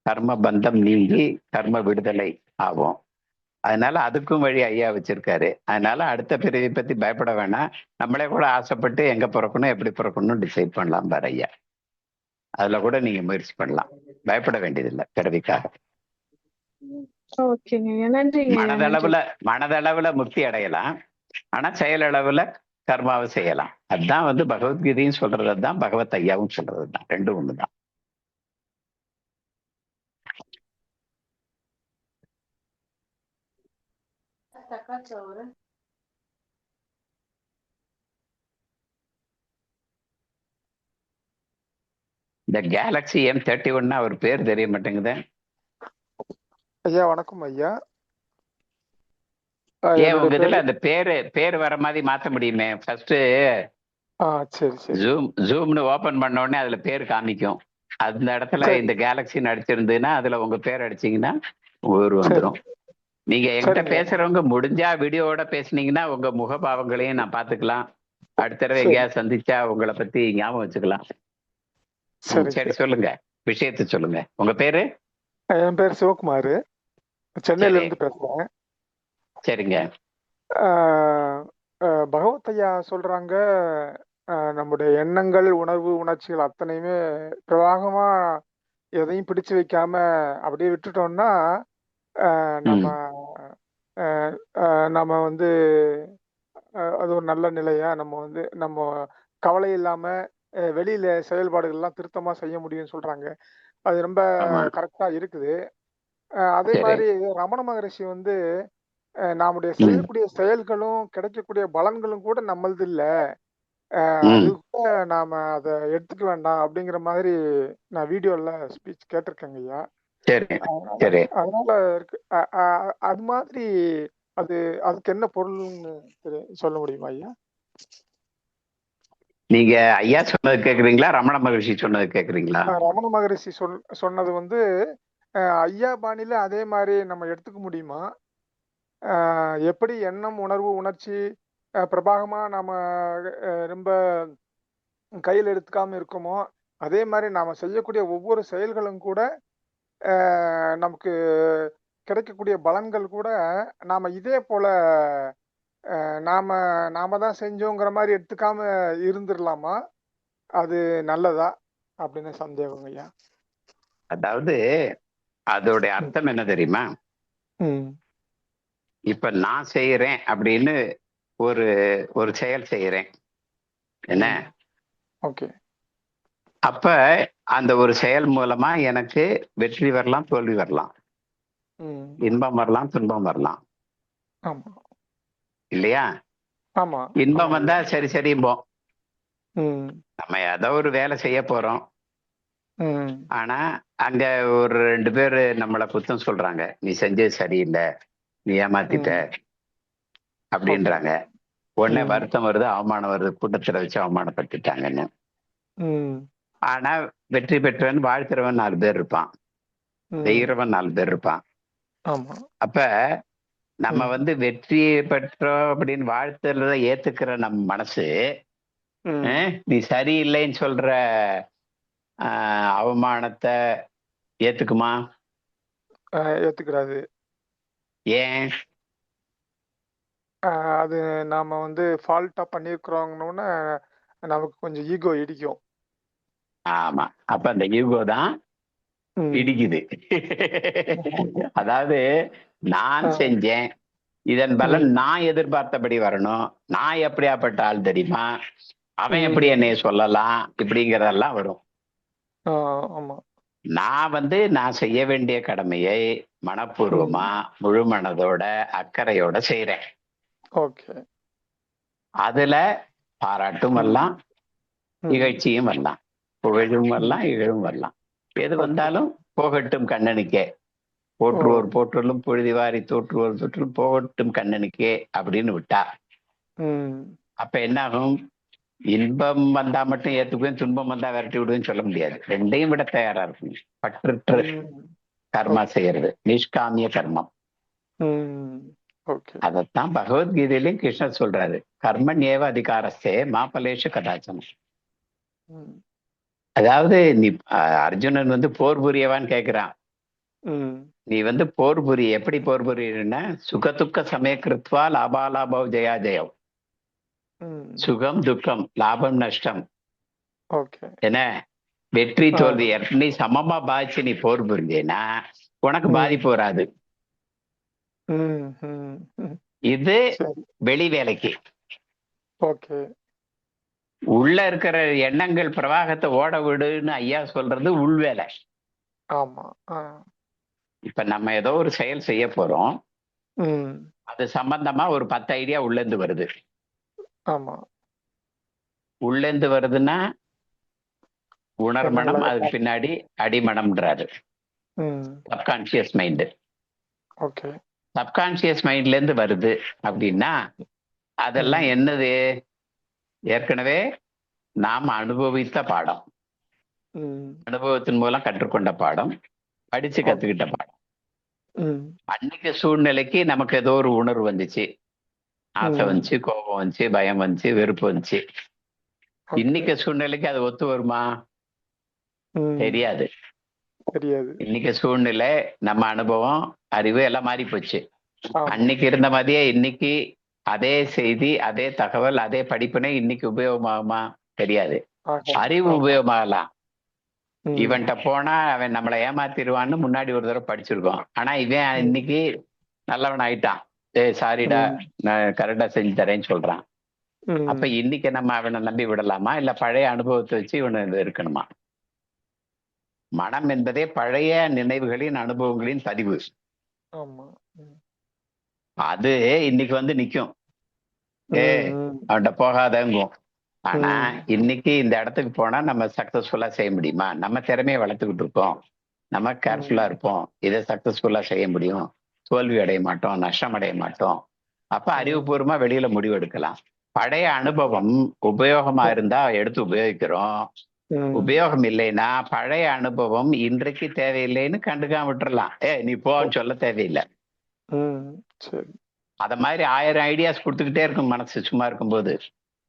Speaker 2: கர்ம பந்தம் நீங்கி கர்ம விடுதலை ஆகும். அதனால அதுக்கும் வழி ஐயா வச்சிருக்காரு. அதனால அடுத்த பிறவி பத்தி பயப்பட வேணாம். நம்மளே கூட ஆசைப்பட்டு எங்க பிறக்கணும், எப்படி பிறக்கணும் டிசைட் பண்ணலாம் பாரு ஐயா. அதுல கூட நீங்க முயற்சி பண்ணலாம், பயப்பட வேண்டியதில்லை பிறவிக்காக. மனதளவுல முக்தி அடையலாம், ஆனா செயலளவுல கர்மாவை செய்யலாம். அதுதான் பகவத்கீதையும் சொல்றது, அதுதான் பகவத் ஐயாவும் சொல்றது தான், ரெண்டும் ஒண்ணுதான். இந்த கேலக்சி M31 அவர் பேர் தெரிய மாட்டேங்குது
Speaker 3: ஐயா. வணக்கம் ஐயா.
Speaker 2: ஏன் உங்க இதுல அந்த பேர் வர மாதிரி மாத்த முடியுமே? ஃபர்ஸ்ட்
Speaker 3: சரி சரி,
Speaker 2: ஜூம்னு ஓபன் பண்ண உடனே அதுல பேர் காமிக்கும். அந்த இடத்துல இந்த கேலக்சி அடிச்சிருந்ததுன்னா அதுல உங்க பேர் அடிச்சீங்கன்னா ஊர் வந்துடும். நீங்க என்கிட்ட பேசுறவங்க முடிஞ்சா வீடியோவோட பேசுனீங்கன்னா உங்க முகபாவங்களையும் நான் பாத்துக்கலாம். அடுத்த தடவை எங்கேயாவது சந்திச்சா உங்களை பத்தி ஞாபகம் வச்சுக்கலாம். சரி, சொல்லுங்க, விஷயத்த சொல்லுங்க. உங்க பேரு?
Speaker 3: என் பேர் சிவகுமார், சென்னையில இருந்து பேசுறேன்.
Speaker 2: சரிங்க.
Speaker 3: பகவத் ஐயா சொல்றாங்க, நம்முடைய எண்ணங்கள், உணர்வு, உணர்ச்சிகள் அத்தனையுமே பிரவாகமா எதையும் பிடிச்சு வைக்காம அப்படியே விட்டுட்டோம்னா நம்ம
Speaker 2: ம்
Speaker 3: அஹ், நம்ம வந்து அது ஒரு நல்ல நிலையா நம்ம கவலை இல்லாம வெளியில செயல்பாடுகள் எல்லாம் திருத்தமா செய்ய முடியும்னு சொல்றாங்க. அது ரொம்ப
Speaker 2: ஆமா
Speaker 3: கரெக்டா இருக்குது. அதே
Speaker 2: சரி
Speaker 3: மாதிரி ரமண மகரிஷி வந்து நாமுடைய
Speaker 2: ம்
Speaker 3: செய்யக்கூடிய செயல்களும் கிடைக்கக்கூடிய பலன்களும் கூட நம்மளது இல்ல. அது
Speaker 2: ம்
Speaker 3: கூட நாம அதை எடுத்துக்க வேண்டாம் அப்படிங்கிற மாதிரி நான் வீடியோல ஸ்பீச் கேட்டிருக்கேங்க ஐயா.
Speaker 2: சரி
Speaker 3: அதனால
Speaker 2: சரி
Speaker 3: அதனால இருக்கு அது மாதிரி அது அதுக்கு என்ன பொருள்னு சொல்ல முடியுமா ஐயா?
Speaker 2: நீங்க ஐயா சொன்னது கேக்குறீங்களா ரமண மகரிஷி சொன்னது கேக்குறீங்களா?
Speaker 3: ரமண மகரிஷி சொன்னது வந்து ஐயா பாணியில அதே மாதிரி நம்ம எடுத்துக்க முடியுமா? எப்படி எண்ணம், உணர்வு, உணர்ச்சி பிரபாகமா நாம ரொம்ப கையில் எடுத்துக்காம இருக்கோமோ, அதே மாதிரி நாம செய்யக்கூடிய ஒவ்வொரு செயல்களும் கூட நமக்கு கிடைக்கக்கூடிய பலன்கள் கூட நாம இதே போல நாம நாம தான் செஞ்சோங்கிற மாதிரி எடுத்துக்காம இருந்துடலாமா? அது நல்லதா அப்படின்னு சந்தேகம் ஐயா.
Speaker 2: அதாவது அதோட
Speaker 3: ம்.
Speaker 2: அர்த்தம் என்ன தெரியுமா?
Speaker 3: ம்.
Speaker 2: இப்ப நான் செய்யறேன் அப்படின்னு ஒரு ஒரு செயல் செய்யறேன் என்ன,
Speaker 3: ம். ஓகே.
Speaker 2: அப்ப அந்த ஒரு செயல் மூலமா எனக்கு வெற்றி வரலாம் தோல்வி வரலாம்,
Speaker 3: ம்.
Speaker 2: இன்பம் வரலாம் துன்பம் வரலாம்,
Speaker 3: ஆமா.
Speaker 2: இல்லையா?
Speaker 3: ஆமா.
Speaker 2: இன்பம்
Speaker 3: ஆமா
Speaker 2: வந்தா
Speaker 3: ஐயா.
Speaker 2: சரி சரிம்போம்.
Speaker 3: ம்.
Speaker 2: நம்ம ஏதோ ஒரு வேலை செய்ய போறோம்,
Speaker 3: ம்.
Speaker 2: ஆனா அங்க ஒரு 2 பேரு நம்மளை குத்தம் சொல்றாங்க, நீ செஞ்சது சரியில்லை, நீ ஏமாத்திட்ட
Speaker 3: ம். ஓகே.
Speaker 2: அப்படின்றாங்க. உடனே
Speaker 3: ம்.
Speaker 2: வருத்தம் வருது, அவமானம் வருது, கூட்டத்துல வச்சு அவமானப்பட்டுட்டாங்கன்னு.
Speaker 3: ம்.
Speaker 2: ஆனா வெற்றி பெற்றவன் வாழ்த்துறவன் 4 பேர் இருப்பான்,
Speaker 3: ம்.
Speaker 2: செய்கிறவன் 4 பேர் இருப்பான்.
Speaker 3: ஆமா.
Speaker 2: அப்ப நம்ம
Speaker 3: ம்.
Speaker 2: வந்து வெற்றி பெற்றோம் அப்படின்னு வாழ்த்துறத ஏத்துக்கிற நம்ம மனசு
Speaker 3: ம்.
Speaker 2: நீ சரியில்லைன்னு சொல்ற அவமானத்தை ஏத்துக்குமா?
Speaker 3: ஏத்துக்கிறாது.
Speaker 2: ஏன்?
Speaker 3: அது நாம வந்து ஃபால்ட்டா பண்ணியிருக்கிறோங்கன்னு நமக்கு கொஞ்சம் ஈகோ இடிக்கும்.
Speaker 2: ஆமா, அப்ப அந்த ஈகோ தான்
Speaker 3: ம்.
Speaker 2: இடிக்குது. அதாவது நான்
Speaker 3: ஆ.
Speaker 2: செஞ்சேன், இதன் பலன்
Speaker 3: ம்.
Speaker 2: நான் எதிர்பார்த்தபடி வரணும், நான் எப்படியாப்பட்ட ஆள் தெரியுமா, அவன் எப்படி
Speaker 3: ம்.
Speaker 2: என்னைய சொல்லலாம், இப்படிங்கிறதெல்லாம் வரும்.
Speaker 3: ஆ, ஆமா.
Speaker 2: நான் செய்ய வேண்டிய கடமையை மனப்பூர்வமா
Speaker 3: ம்.
Speaker 2: முழு மனதோட அக்கறையோட செய்யறேன்.
Speaker 3: ஓகே.
Speaker 2: அதுல பாராட்டும்
Speaker 3: ம்.
Speaker 2: வரலாம்,
Speaker 3: ம்.
Speaker 2: இகழ்ச்சியும் வரலாம், புகழும்
Speaker 3: ம்.
Speaker 2: வரலாம், இகழும் வரலாம். எது
Speaker 3: ஓகே.
Speaker 2: வந்தாலும் போகட்டும் கண்ணனுக்கே,
Speaker 3: ஓ.
Speaker 2: போற்றுவோர் போற்றலும் பொழுதி வாரி தோற்றுவோர் தொற்றும் போகட்டும் கண்ணனுக்கே அப்படின்னு விட்டா
Speaker 3: ம்.
Speaker 2: அப்ப என்ன ஆகும்? இன்பம் வந்தா மட்டும் ஏத்துக்குவேன், துன்பம் வந்தா விரட்டி விடுவேன்னு சொல்ல முடியாது. ரெண்டையும் விட தயாரா இருக்கும். பற்றற்று
Speaker 3: ம்.
Speaker 2: கர்மா
Speaker 3: ஓகே.
Speaker 2: செய்யறது நிஷ்காமிய கர்மம்.
Speaker 3: ம். ஓகே.
Speaker 2: அதைத்தான் பகவத்கீதையிலையும் கிருஷ்ணர் சொல்றாரு, கர்மன் ஏவ அதிகாரஸ்தே மாபலேஷு கதாச்சனம்.
Speaker 3: ம்.
Speaker 2: அதாவது நீ அர்ஜுனன் வந்து போர் புரியவான்னு கேட்கிறான்.
Speaker 3: ம்.
Speaker 2: நீ வந்து போர் புரி, எப்படி போர் புரியுன்னா சுகதுக்க சமயக்கிருத்வா லாபாலாபவ் ஜெயா ஜெயம்,
Speaker 3: ம்.
Speaker 2: சுகம் துக்கம் லாபம் நஷ்டம்
Speaker 3: ஓகே.
Speaker 2: என்ன, வெற்றி
Speaker 3: ஆ.
Speaker 2: தோல்வி நீ சமமா பாதிச்சு நீ போர் புரிஞ்சேன்னா உனக்கு
Speaker 3: ம்.
Speaker 2: பாதிப்பு வராது.
Speaker 3: ம். ம். ம்.
Speaker 2: இது
Speaker 3: சரி.
Speaker 2: வெளி வேலைக்கு.
Speaker 3: ஓகே.
Speaker 2: உள்ள இருக்கிற எண்ணங்கள் பிரவாகத்தை ஓட விடுன்னு ஐயா சொல்றது உள் வேலை.
Speaker 3: ஆமா. ஆ.
Speaker 2: இப்ப நம்ம ஏதோ ஒரு செயல் செய்ய போறோம்,
Speaker 3: ம்.
Speaker 2: அது சம்பந்தமா ஒரு 10 ஐடியா உள்ள இருந்து வருது.
Speaker 3: ஆமா.
Speaker 2: உள்ள இருந்து வருதுன்னா உணர்மனம்,
Speaker 3: எண்ணங்களை.
Speaker 2: அதுக்கு பின்னாடி அடிமனம்ன்றாரு
Speaker 3: ம்.
Speaker 2: Subconscious mind.
Speaker 3: ஓகே.
Speaker 2: சப்கான்சியஸ் மைண்ட்ல இருந்து வருது அப்படின்னா அதெல்லாம்
Speaker 3: ம்.
Speaker 2: என்னது? ஏற்கனவே நாம் அனுபவித்த பாடம்,
Speaker 3: ம்.
Speaker 2: அனுபவத்தின் மூலம் கற்றுக்கொண்ட பாடம், படிச்சு
Speaker 3: ஓகே.
Speaker 2: கத்துக்கிட்ட பாடம்.
Speaker 3: ம்.
Speaker 2: அன்னைக்கு சூழ்நிலைக்கு நமக்கு ஏதோ ஒரு உணர்வு வந்துச்சு, ஆசை
Speaker 3: ம்.
Speaker 2: வந்துச்சு, கோபம் வந்துச்சு, பயம் வந்துச்சு, வெறுப்பு வந்துச்சு.
Speaker 3: ஓகே.
Speaker 2: இன்னைக்கு சூழ்நிலைக்கு அது ஒத்து வருமா?
Speaker 3: ம்.
Speaker 2: தெரியாது.
Speaker 3: தெரியாது.
Speaker 2: இன்னைக்கு சூழ்நிலை, நம்ம அனுபவம், அறிவு எல்லாம் மாறி போச்சு.
Speaker 3: ஆமா.
Speaker 2: அன்னைக்கு இருந்த மாதிரியே இன்னைக்கு அதே செய்தி, அதே தகவல், அதே படிப்பினை இன்னைக்கு உபயோகமாகுமா? தெரியாது.
Speaker 3: ஆகாது.
Speaker 2: அறிவு
Speaker 3: ஆமா.
Speaker 2: உபயோகமாகலாம்,
Speaker 3: ம்,
Speaker 2: இவன்கிட்ட போனா அவன் நம்மளை ஏமாத்திடுவான்னு முன்னாடி ஒரு தடவை படிச்சிருக்கோம். ஆனா இவன்
Speaker 3: ம்,
Speaker 2: இன்னைக்கு நல்லவன் ஆயிட்டான். ஏய் சாரிடா,
Speaker 3: ம்,
Speaker 2: நான் கரெக்டா செஞ்சு தரேன்னு சொல்றான். அப்ப
Speaker 3: ம்.
Speaker 2: இன்னைக்கு நம்ம அவனை நம்பி விடலாமா, இல்ல பழைய அனுபவத்தை வச்சு இவனை இது இருக்கணுமா? மனம் என்பதே பழைய நினைவுகளின் அனுபவங்களின் பதிவு.
Speaker 3: ஆமா. ம்,
Speaker 2: அது இன்னைக்கு வந்து நிக்கும். ஏ
Speaker 3: ம்,
Speaker 2: அவன்கிட்ட போகாதங்கும். ஆனா
Speaker 3: ம்,
Speaker 2: இன்னைக்கு இந்த இடத்துக்கு போனா நம்ம சக்சஸ்ஃபுல்லா செய்ய முடியுமா? நம்ம திறமையை வளர்த்துக்கிட்டு இருக்கோம், நம்ம கேர்ஃபுல்லா
Speaker 3: ம்,
Speaker 2: இருப்போம், இதை சக்சஸ்ஃபுல்லா செய்ய முடியும், தோல்வி அடைய மாட்டோம், நஷ்டம் அடைய மாட்டோம். அப்ப
Speaker 3: ம்,
Speaker 2: அறிவுபூர்வமா வெளியில முடிவு எடுக்கலாம். பழைய அனுபவம் உபயோகமா இருந்தா எடுத்து உபயோகிக்கிறோம்.
Speaker 3: ம்,
Speaker 2: உபயோகம் இல்லைன்னா பழைய அனுபவம் இன்றைக்கு தேவையில்லைன்னு கண்டுக்காம விட்டுறலாம். நீ போன்னு சொல்ல தேவையில்லை.
Speaker 3: ம். சரி.
Speaker 2: அத மாதிரி 1000 ஐடியாஸ் கொடுத்துக்கிட்டே இருக்கும் மனசு சும்மா இருக்கும்போது.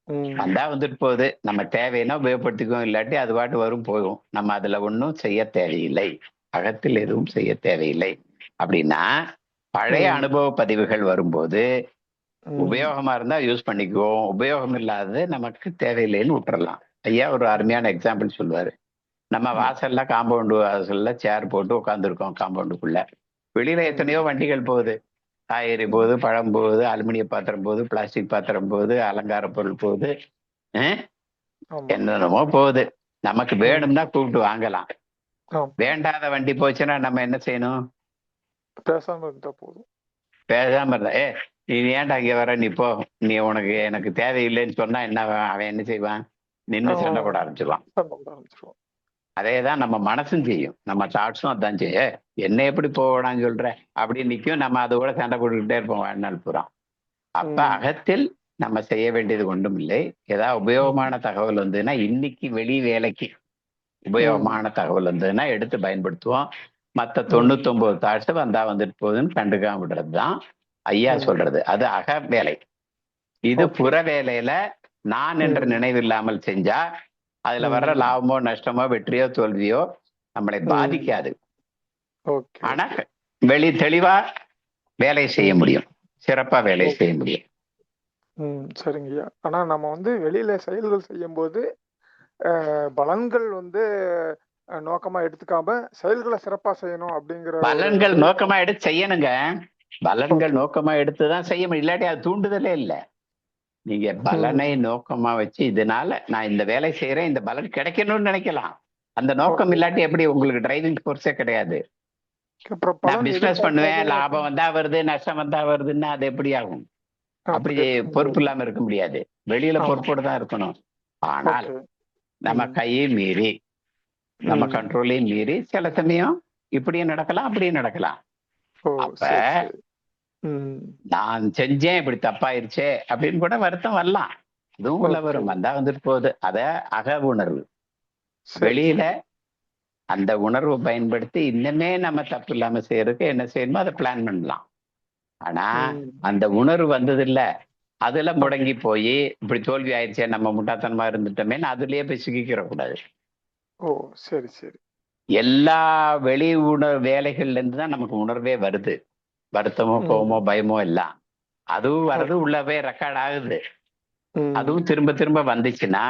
Speaker 3: ம்,
Speaker 2: வந்தா வந்துட்டு போகுது, நம்ம தேவைன்னா உபயோகப்படுத்திக்குவோம், இல்லாட்டி அது பாட்டு வரும் போகும். நம்ம அதுல ஒன்றும் செய்ய தேவையில்லை, அகத்தில் எதுவும் செய்ய தேவையில்லை. அப்படின்னா பழைய
Speaker 3: ம்,
Speaker 2: அனுபவ பதிவுகள் வரும்போது
Speaker 3: ம்,
Speaker 2: உபயோகமா இருந்தா யூஸ் பண்ணிக்குவோம், உபயோகம் இல்லாதது நமக்கு தேவையில்லைன்னு விட்டுறலாம். ஐயா ஒரு அருமையான எக்ஸாம்பிள் சொல்லுவாரு. நம்ம
Speaker 3: ம்,
Speaker 2: வாசல்ல காம்பவுண்டு வாசல்ல சேர் போட்டு உட்காந்துருக்கோம் காம்பவுண்டுக்குள்ள. வெளியில எத்தனையோ
Speaker 3: ம்,
Speaker 2: வண்டிகள் போகுது. காய்கறி
Speaker 3: ம்.
Speaker 2: போகுது, பழம் போகுது, அலுமினிய பாத்திரம் போகுது, பிளாஸ்டிக் பாத்திரம் போகுது, அலங்கார பொருள் போகுது,
Speaker 3: ஆமா.
Speaker 2: என்னென்னமோ போகுது. நமக்கு
Speaker 3: ம்,
Speaker 2: வேணும்னா கூப்பிட்டு வாங்கலாம்.
Speaker 3: ஆமா.
Speaker 2: வேண்டாத வண்டி போச்சுன்னா நம்ம என்ன செய்யணும்?
Speaker 3: பேசாம இருந்தா போதும்.
Speaker 2: பேசாம இருந்தா நீ ஏன்டா இங்க வர, நீ போ, நீ உனக்கு எனக்கு தேவையில்லைன்னு சொன்னா என்ன அவன் என்ன செய்வான்? நின்று சண்டை போட ஆரம்பிச்சிருவான்.
Speaker 3: சண்டை போட ஆரம்பிச்சிருவோம்.
Speaker 2: அதேதான் நம்ம மனசும் செய்யும், நம்ம தாட்ஸும் அதான் செய்ய. என்ன எப்படி போடான்னு சொல்ற அப்படின்னு நிற்கும். நம்ம அதை கூட சண்டை போட்டுக்கிட்டே இருப்போம் வாழ்நாள் பூரா. அப்ப
Speaker 3: ம்,
Speaker 2: அகத்தில் நம்ம செய்ய வேண்டியது ஒன்றும் இல்லை. ஏதாவது
Speaker 3: ம்,
Speaker 2: உபயோகமான தகவல் வந்ததுன்னா, இன்னைக்கு வெளி வேலைக்கு
Speaker 3: ம்,
Speaker 2: உபயோகமான தகவல் வந்ததுன்னா எடுத்து பயன்படுத்துவோம். மற்ற
Speaker 3: ம்,
Speaker 2: 99 தாட்ஸ் வந்தா வந்துட்டு போகுதுன்னு கண்டுக்காம விடுறது தான் ஐயா
Speaker 3: ம்.
Speaker 2: சொல்றது. அது அக வேலை. இது
Speaker 3: ஓகே.
Speaker 2: புற வேலையில நான் என்ற
Speaker 3: ம்,
Speaker 2: நினைவு இல்லாமல் செஞ்சா அதுல வர்ற
Speaker 3: ம்,
Speaker 2: லாபமோ நஷ்டமோ வெற்றியோ தோல்வியோ நம்மளை
Speaker 3: ம்.
Speaker 2: பாதிக்காது.
Speaker 3: ஓகே,
Speaker 2: ஆனா
Speaker 3: ஓகே.
Speaker 2: வெளி தெளிவா வேலை செய்ய
Speaker 3: ம்,
Speaker 2: முடியும், சிறப்பா வேலை
Speaker 3: ஓகே.
Speaker 2: செய்ய முடியும்.
Speaker 3: சரிங்கய்யா. ஆனா நம்ம வந்து வெளியில செயல்கள் செய்யும்போது பலன்கள் வந்து நோக்கமா எடுத்துக்காம செயல்களை சிறப்பா செய்யணும் அப்படிங்கிற ஒரு
Speaker 2: பலன்கள்
Speaker 3: வழி.
Speaker 2: நோக்கமா எடுத்து செய்யணுங்க. பலன்கள்
Speaker 3: ஓகே.
Speaker 2: நோக்கமா எடுத்துதான் செய்ய முடியும், இல்லாட்டி அது தூண்டுதலே இல்லை. நீங்க பலனை
Speaker 3: ம்,
Speaker 2: நோக்கமா வச்சு இதனால நான் இந்த வேலை செய்யறேன், இந்த பலன் கிடைக்கணும்னு நினைக்கலாம். அந்த நோக்கம்
Speaker 3: ஓகே.
Speaker 2: இல்லாட்டி எப்படி உங்களுக்கு டிரைவிங் ஃபோர்ஸே கிடையாது.
Speaker 3: அப்புறம்
Speaker 2: நான்
Speaker 3: பலன்
Speaker 2: பிசினஸ் பண்ணுவேன்,
Speaker 3: எதிர்பார்க்காத.
Speaker 2: லாபம் வந்தா வருது, நஷ்டம் வந்தா வருதுன்னா அது எப்படி ஆகும்? அப்படி
Speaker 3: அப்படி இருக்க
Speaker 2: பொறுப்பு
Speaker 3: முடியாது.
Speaker 2: இல்லாம இருக்க முடியாது. வெளியில
Speaker 3: ஆமா.
Speaker 2: பொறுப்போடு தான் இருக்கணும். ஆனால்
Speaker 3: ஓகே.
Speaker 2: நம்ம
Speaker 3: ம்,
Speaker 2: கையை மீறி, நம்ம
Speaker 3: ம்.
Speaker 2: கண்ட்ரோலையும் மீறி சில சமயம் இப்படியும் நடக்கலாம், அப்படியும் நடக்கலாம்.
Speaker 3: ஓ,
Speaker 2: அப்ப
Speaker 3: சரி, சரி. ம்.
Speaker 2: நான் செஞ்சேன் இப்படி தப்பாயிருச்சே அப்படின்னு கூட வருத்தம் வரலாம். இதுவும் உள்ள
Speaker 3: ஓகே.
Speaker 2: வரும், வந்தா வந்துட்டு போகுது. அத அக உணர்வு.
Speaker 3: சரி,
Speaker 2: வெளியில
Speaker 3: சரி.
Speaker 2: அந்த உணர்வை பயன்படுத்தி இன்னமே நம்ம தப்பு இல்லாம செய்யறதுக்கு என்ன செய்யணுமோ அதை பிளான் பண்ணலாம். ஆனா
Speaker 3: ம்.
Speaker 2: அந்த உணர்வு வந்தது இல்ல, அதுல
Speaker 3: ஆமா.
Speaker 2: முடங்கி போய் இப்படி தோல்வி ஆயிடுச்சே நம்ம முட்டாத்தனமா இருந்துட்டோமேன்னு அதுலயே போய் சிக்கிக்கிற கூடாது.
Speaker 3: ஓ, சரி, சரி.
Speaker 2: எல்லா வெளி வேலைகள்ல இருந்து தான் நமக்கு உணர்வே வருது. வருத்தமோ கோவமோ
Speaker 3: ம்,
Speaker 2: பயமோ எல்லாம் அதுவும் வர்றது
Speaker 3: ஓகே.
Speaker 2: உள்ளவே ரெக்கார்ட் ஆகுது.
Speaker 3: ம்,
Speaker 2: அதுவும் திரும்ப திரும்ப வந்துச்சுன்னா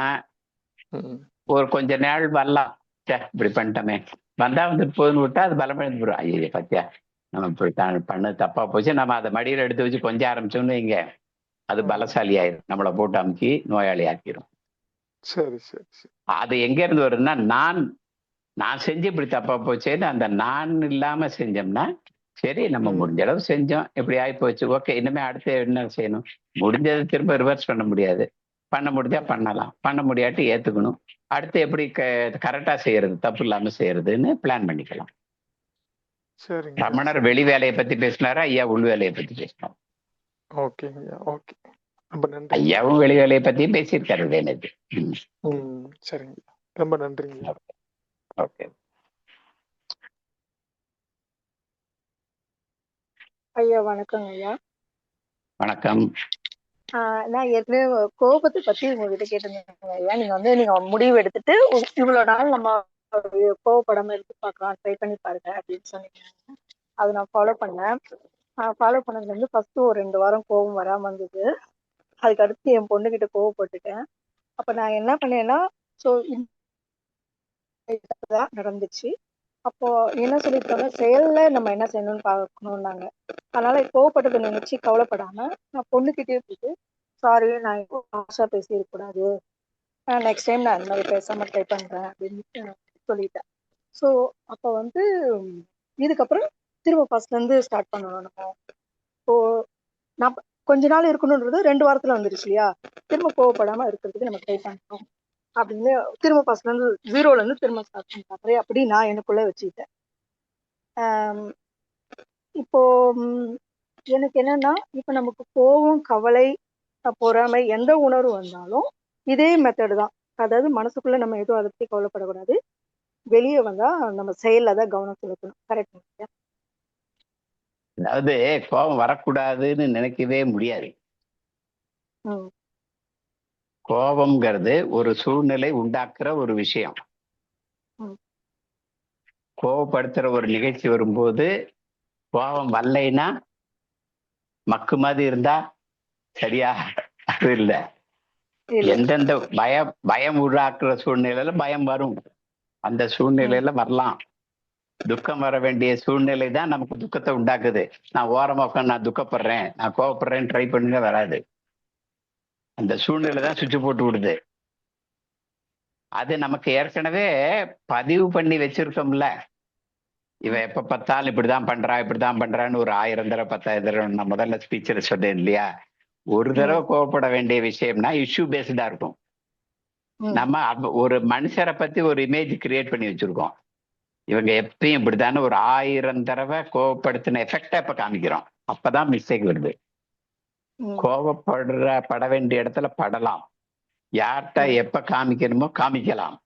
Speaker 3: ம்.
Speaker 2: ஒரு கொஞ்ச நாள் வரலாம், இப்படி பண்ணிட்டோமே, வந்தா வந்துட்டு போதுன்னு விட்டா அது பலமடைந்து போயிடும். ஐயோ பத்தியா நம்ம இப்படி பண்ண தப்பா போச்சு, நம்ம அதை மடியில எடுத்து வச்சு கொஞ்சம் ஆரம்பிச்சோம்னு வைங்க, அது
Speaker 3: ம்.
Speaker 2: பலசாலி ஆயிரும், நம்மளை போட்டு அமுக்கி நோயாளி ஆக்கிரும்.
Speaker 3: சரி, சரி, சரி.
Speaker 2: அது எங்க இருந்து வருதுன்னா, நான் செஞ்சு இப்படி தப்பா போச்சேன்னு அந்த நான் இல்லாம செஞ்சோம்னா, சரி நம்ம
Speaker 3: ம்.
Speaker 2: முடிஞ்ச அளவு செஞ்சோம், இப்படி ஆகி போச்சு, ஓகே, இனிமே அடுத்து என்ன செய்யணும்? முடிஞ்சதை திரும்ப ரிவர்ஸ் பண்ண முடியாது, பண்ண முடிஞ்சா பண்ணலாம், பண்ண முடியாட்டி ஏத்துக்கணும், அடுத்து எப்படி கரெக்டா செய்யறது, தப்பு இல்லாம செய்யறதுன்னு பிளான் பண்ணிக்கலாம்.
Speaker 3: சரிங்க.
Speaker 2: ரமணர்
Speaker 3: சரி.
Speaker 2: வெளி வேலையை பத்தி பேசினாரா, ஐயா உள் வேலையை பத்தி பேசினார்?
Speaker 3: ஓகேங்கய்யா. ஓகே. ரொம்ப நன்றிங்க.
Speaker 2: ஐயாவும் வெளி வேலையை பத்தியும் பேசியிருக்காரு வேணுது.
Speaker 3: சரிங்க. ரொம்ப நன்றிங்க.
Speaker 2: ஓகே.
Speaker 7: ஐயா வணக்கங்க ஐயா.
Speaker 2: வணக்கம்.
Speaker 7: நான் ஏற்கனவே கோபத்தை பத்தி உங்ககிட்ட கேட்டிருந்தேங்க ஐயா. நீங்க முடிவு எடுத்துட்டு இவ்வளவு நாள் நம்ம கோவப்படாம இருந்து பார்க்கலாம், ட்ரை பண்ணி பாருங்க அப்படின்னு சொன்னீங்க. அதை நான் ஃபாலோ பண்ணேன். ஃபாலோ பண்ணதுல இருந்து ஃபர்ஸ்ட் ஒரு 2 வாரம் கோபம் வராம இருந்தது. அதுக்கு அடுத்து என் பொண்ணுகிட்ட கோவப்பட்டுட்டேன். அப்ப நான் என்ன பண்ணேன்னா, ஸோ தான் நடந்துச்சு. அப்போ என்ன சொல்லியிருக்காங்க, செயல்ல நம்ம என்ன செய்யணும்னு பார்க்கணும்னாங்க. அதனால கோவப்பட்டதை நினைச்சு கவலைப்படாம நான் பொண்ணுகிட்டே போயிட்டு, சாரி நான் இப்போ ஹார்ஷா பேசியிருக்கக்கூடாது, நெக்ஸ்ட் டைம் நான் இந்த மாதிரி பேசாம ட்ரை பண்றேன் அப்படின்னு சொல்லிட்டேன். ஸோ அப்போ வந்து இதுக்கப்புறம் திரும்ப ஃபர்ஸ்ட்ல இருந்து ஸ்டார்ட் பண்ணணும் நம்ம. இப்போ நான் கொஞ்ச நாள் இருக்கணுன்றது 2 வாரத்துல வந்துருச்சு இல்லையா? திரும்ப கோவப்படாம இருக்கிறதுக்கு நம்ம ட்ரை பண்ணணும் அப்படின்னு திரும்ப ஃபர்ஸ்ட்ல இருந்து 0ல இருந்து திரும்ப ஸ்டார்ட் பண்ண பாக்குறேன் அப்படி நான் எனக்குள்ள வச்சுக்கிட்டேன். ஆம், இப்போ எனக்கு என்னன்னா, இப்ப நமக்கு கோவம், கவலை, பொறாமை எந்த உணர்வு வந்தாலும் இதே மெத்தட் தான். அதாவது மனசுக்குள்ள நம்ம எதுவும் அதை பத்தி கவலைப்படக்கூடாது. வெளியே வந்தா நம்ம செயல்ல தான் கவனம் செலுத்தணும். கரெக்ட்.
Speaker 2: அதாவது கோபம் வரக்கூடாதுன்னு நினைக்கவே முடியாது.
Speaker 7: ம்
Speaker 2: கோபம்ங்கிறது ஒரு சூழ்நிலை உண்டாக்குற ஒரு விஷயம்.
Speaker 7: ம்
Speaker 2: கோபப்படுத்துற ஒரு நிகழ்ச்சி வரும்போது கோபம் வரலைன்னா மக்கு மாதிரி இருந்தா சரியா? அது இல்ல.
Speaker 7: இல்ல.
Speaker 2: எந்தெந்த பயம் உருவாக்குற சூழ்நிலையில பயம் வரும். அந்த சூழ்நிலையில வரலாம். துக்கம் வர வேண்டிய சூழ்நிலை தான் நமக்கு துக்கத்தை உண்டாக்குது. நான் ஓரமா உட்காந்து நான் துக்கப்படுறேன், நான் கோவப்படுறேன்னு ட்ரை பண்ணுங்க, வராது. அந்த சூழ்நிலை தான் சுவிட்ச் போட்டு விடுது. அது நமக்கு ஏற்கனவே பதிவு பண்ணி வச்சிருக்கோம்ல. இவன் எப்ப பார்த்தாலும் இப்படிதான் பண்றான்னு ஒரு 1000 தடவை 10,000 தடவை நான் முதல்ல ஸ்பீச்ல சொன்னேன் இல்லையா? ஒரு தடவை கோவப்பட வேண்டிய விஷயம்னா இஷ்யூ பேஸ்டா இருக்கும். நம்ம ஒரு மனுஷரை பத்தி ஒரு இமேஜ் கிரியேட் பண்ணி வச்சிருக்கோம். இவங்க எப்பயும் இப்படித்தானே ஒரு 1000 தடவை கோவப்படுத்தின எஃபெக்டா இப்ப காமிக்கிறோம். அப்பதான் மிஸ்டேக் வருது. பட வேண்டிய இடத்துல படலாம், யார்கிட்ட எப்ப காமிக்கணுமோ காமிக்கலாம்.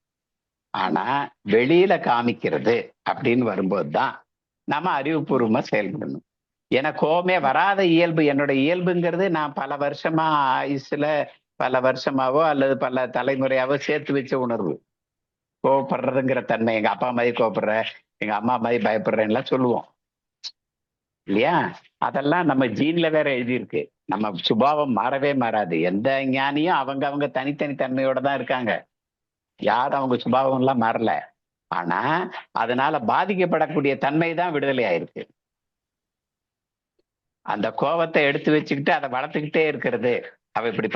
Speaker 2: ஆனா வெளியில காமிக்கிறது அப்படின்னு வரும்போதுதான் நம்ம அறிவுபூர்வமா செயல்படணும். ஏன்னா கோபமே வராத இயல்பு என்னோட இயல்புங்கிறது நான் பல வருஷமா ஆயுசுல பல வருஷமாவோ அல்லது பல தலைமுறையாவோ சேர்த்து வச்ச உணர்வு. கோவப்படுறதுங்கிற தன்மை, எங்க அப்பா மாதிரி கோவப்படுற, எங்க அம்மா மாதிரி பயப்படுறேன்லாம் சொல்லுவோம் இல்லையா? அதெல்லாம் நம்ம ஜீன்ல வேற எழுதியிருக்கு. நம்ம சுபாவம் மாறவே மாறாது. எந்த ஞானியும் அவங்க தனித்தனி தன்மையோட தான் இருக்காங்க. யாரும் அவங்க சுபாவம் எல்லாம் மாறல. ஆனா அதனால பாதிக்கப்படக்கூடிய தன்மை தான் விடுதலை ஆயிருக்கு. அந்த கோபத்தை எடுத்து வச்சுக்கிட்டு அதை வளர்த்துக்கிட்டே இருக்கிறது. அவ இப்படி